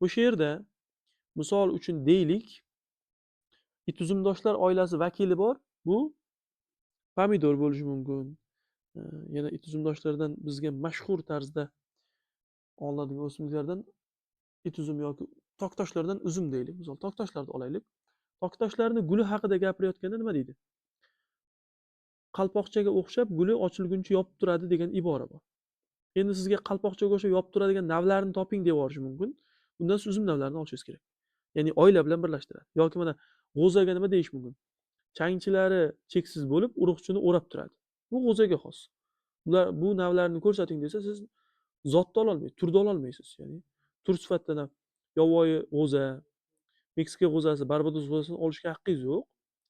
O'sha yerda misol uchun deylik, ituzumdoshlar oilasi vakili bor. Bu pomidor bo'lishi mumkin. Yana ituzumdoshlardan bizga mashhur tarzda olinadigan o'simliklardan ituzum yoki toktoshlardan uzum deylik. Misol toktoshlarni olaylik. Toktoshlarni guli haqida gapirayotganda nima deydi? Qalpoqchaga o'xshab guli ochilguncha yopib turadi degan ibora bor. Endi sizga qalpoqchaga o'xshab yopib turadigan navlarini toping deb yuborishi mumkin. Bundan siz uzum navlarini olishingiz kerak. Ya'ni oila bilan birlashtiradi. Yoki mana g'o'zaga nima deyish mumkin? Changchilari cheksiz bo'lib, urug'chini o'rab turadi. Bu g'o'zaga xos. Bular bu navlarni ko'rsating desa, siz zotni ola olmaysiz, turni ola olmaysiz. Ya'ni tur sifatida yovvoyi g'o'za, Meksika g'o'zasi, Barbados g'o'zasini olishga haqqingiz yo'q.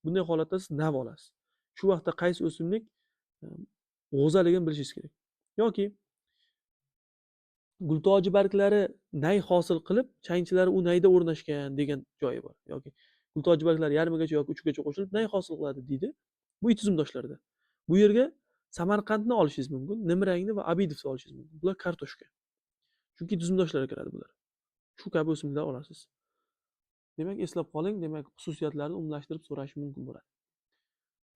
Bunday holatda siz nav olasiz. Shu vaqtda qaysi o'simlik g'o'zaligini bilishingiz kerak. Yoki gultoji barglari nay hosil qilib, changchilari u nayda o'rnashgan degan joyi bor. Yoki gultoji barglari yarmigacha yoki 3gacha qo'shilib nay hosil qiladi deydi. Bu ituzumdoshlarda. Bu yerga Samarqandni olishingiz mumkin, Nimrangni va Abidovni olishingiz mumkin. Bular kartoshka. Chunki ituzumdoshlarga kiradi bular. Shu kabi o'simliklar olasiz. Demak, eslab qoling, demak, xususiyatlarini umumlashtirib so'rash mumkin bo'ladi.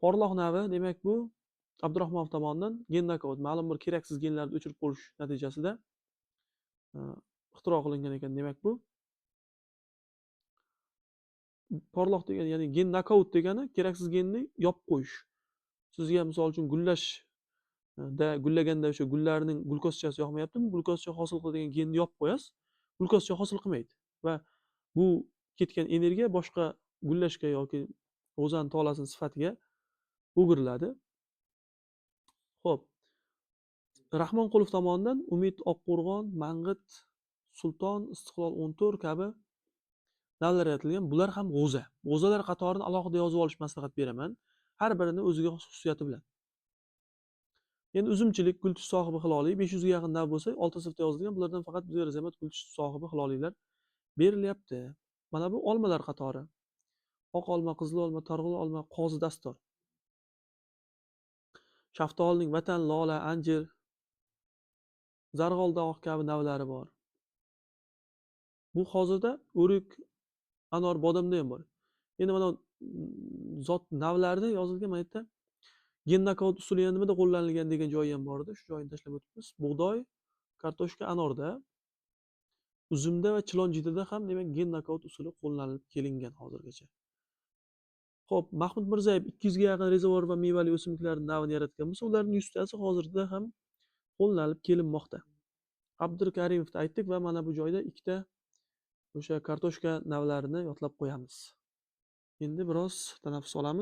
Porloq navi, demak, bu Abdurahmonov tomonidan gen nokaut, ma'lum bir keraksiz genlarni o'chirib qo'yish natijasida ixtiro qilingan ekan. Demak, bu porloq degani, ya'ni gen nokaut degani keraksiz genni yopib qo'yish. Sizga misol uchun gullaganda o'sha gullarning glukozchasi yoqmayaptimi? Glukozcha hosil qiladigan genni yopib qo'yasiz. Glukozcha hosil qilmaydi va bu ketgan energiya boshqa gullashga yoki g'o'zani tolasini sifatiga o'giriladi. Xo'p. Rahmonqulov tomonidan Umid Oqqo'rg'on, Mang'it, Sulton, Istiqlol 14 kabi navlar yaratilgan. Bular ham g'o'za. G'o'zalar qatorini alohida yozib olish maslahat beraman. Har birini o'ziga xos xususiyati bilan. Endi uzumchilik, gultush sohibi hiloliy 500 ga yaqin nav bo'lsa, 6-sinfda yozilgan. Bulardan faqat bizga Rizamat gultush sohibi hiloliylar berilyapti. Mana bu olmalar qatori. Oq olma, qizil olma, targ'il olma, qozi dastor. Shaftolining vatan, lola, anjir, zarg'oldoq kabi navlari bor. Bu hozirda o'rik, anor, bodomda ham bor. Endi mana zot navlarida yozilgan mana bu yerda Gen nokaut usuli yana nimada qo'llanilgan degan joyi ham bor edi. Shu joyini tashlab o'tibmiz. Bug'doy, kartoshka, anorda, uzumda va chilonjitida ham demak gen nokaut usuli qo'llanilib kelingan hozirgacha. Xo'p, Mahmud Mirzayev 200 ga yaqin rezervuar va mevali o'simliklar navini yaratgan bo'lsa, ularning 100 tasi hozirda ham qo'llanilib kelinmoqda. Abdulkarimovni aytdik va mana bu joyda ikkita o'sha kartoshka navlarini yodlab qo'yamiz. Endi biroz tanaffus olamiz.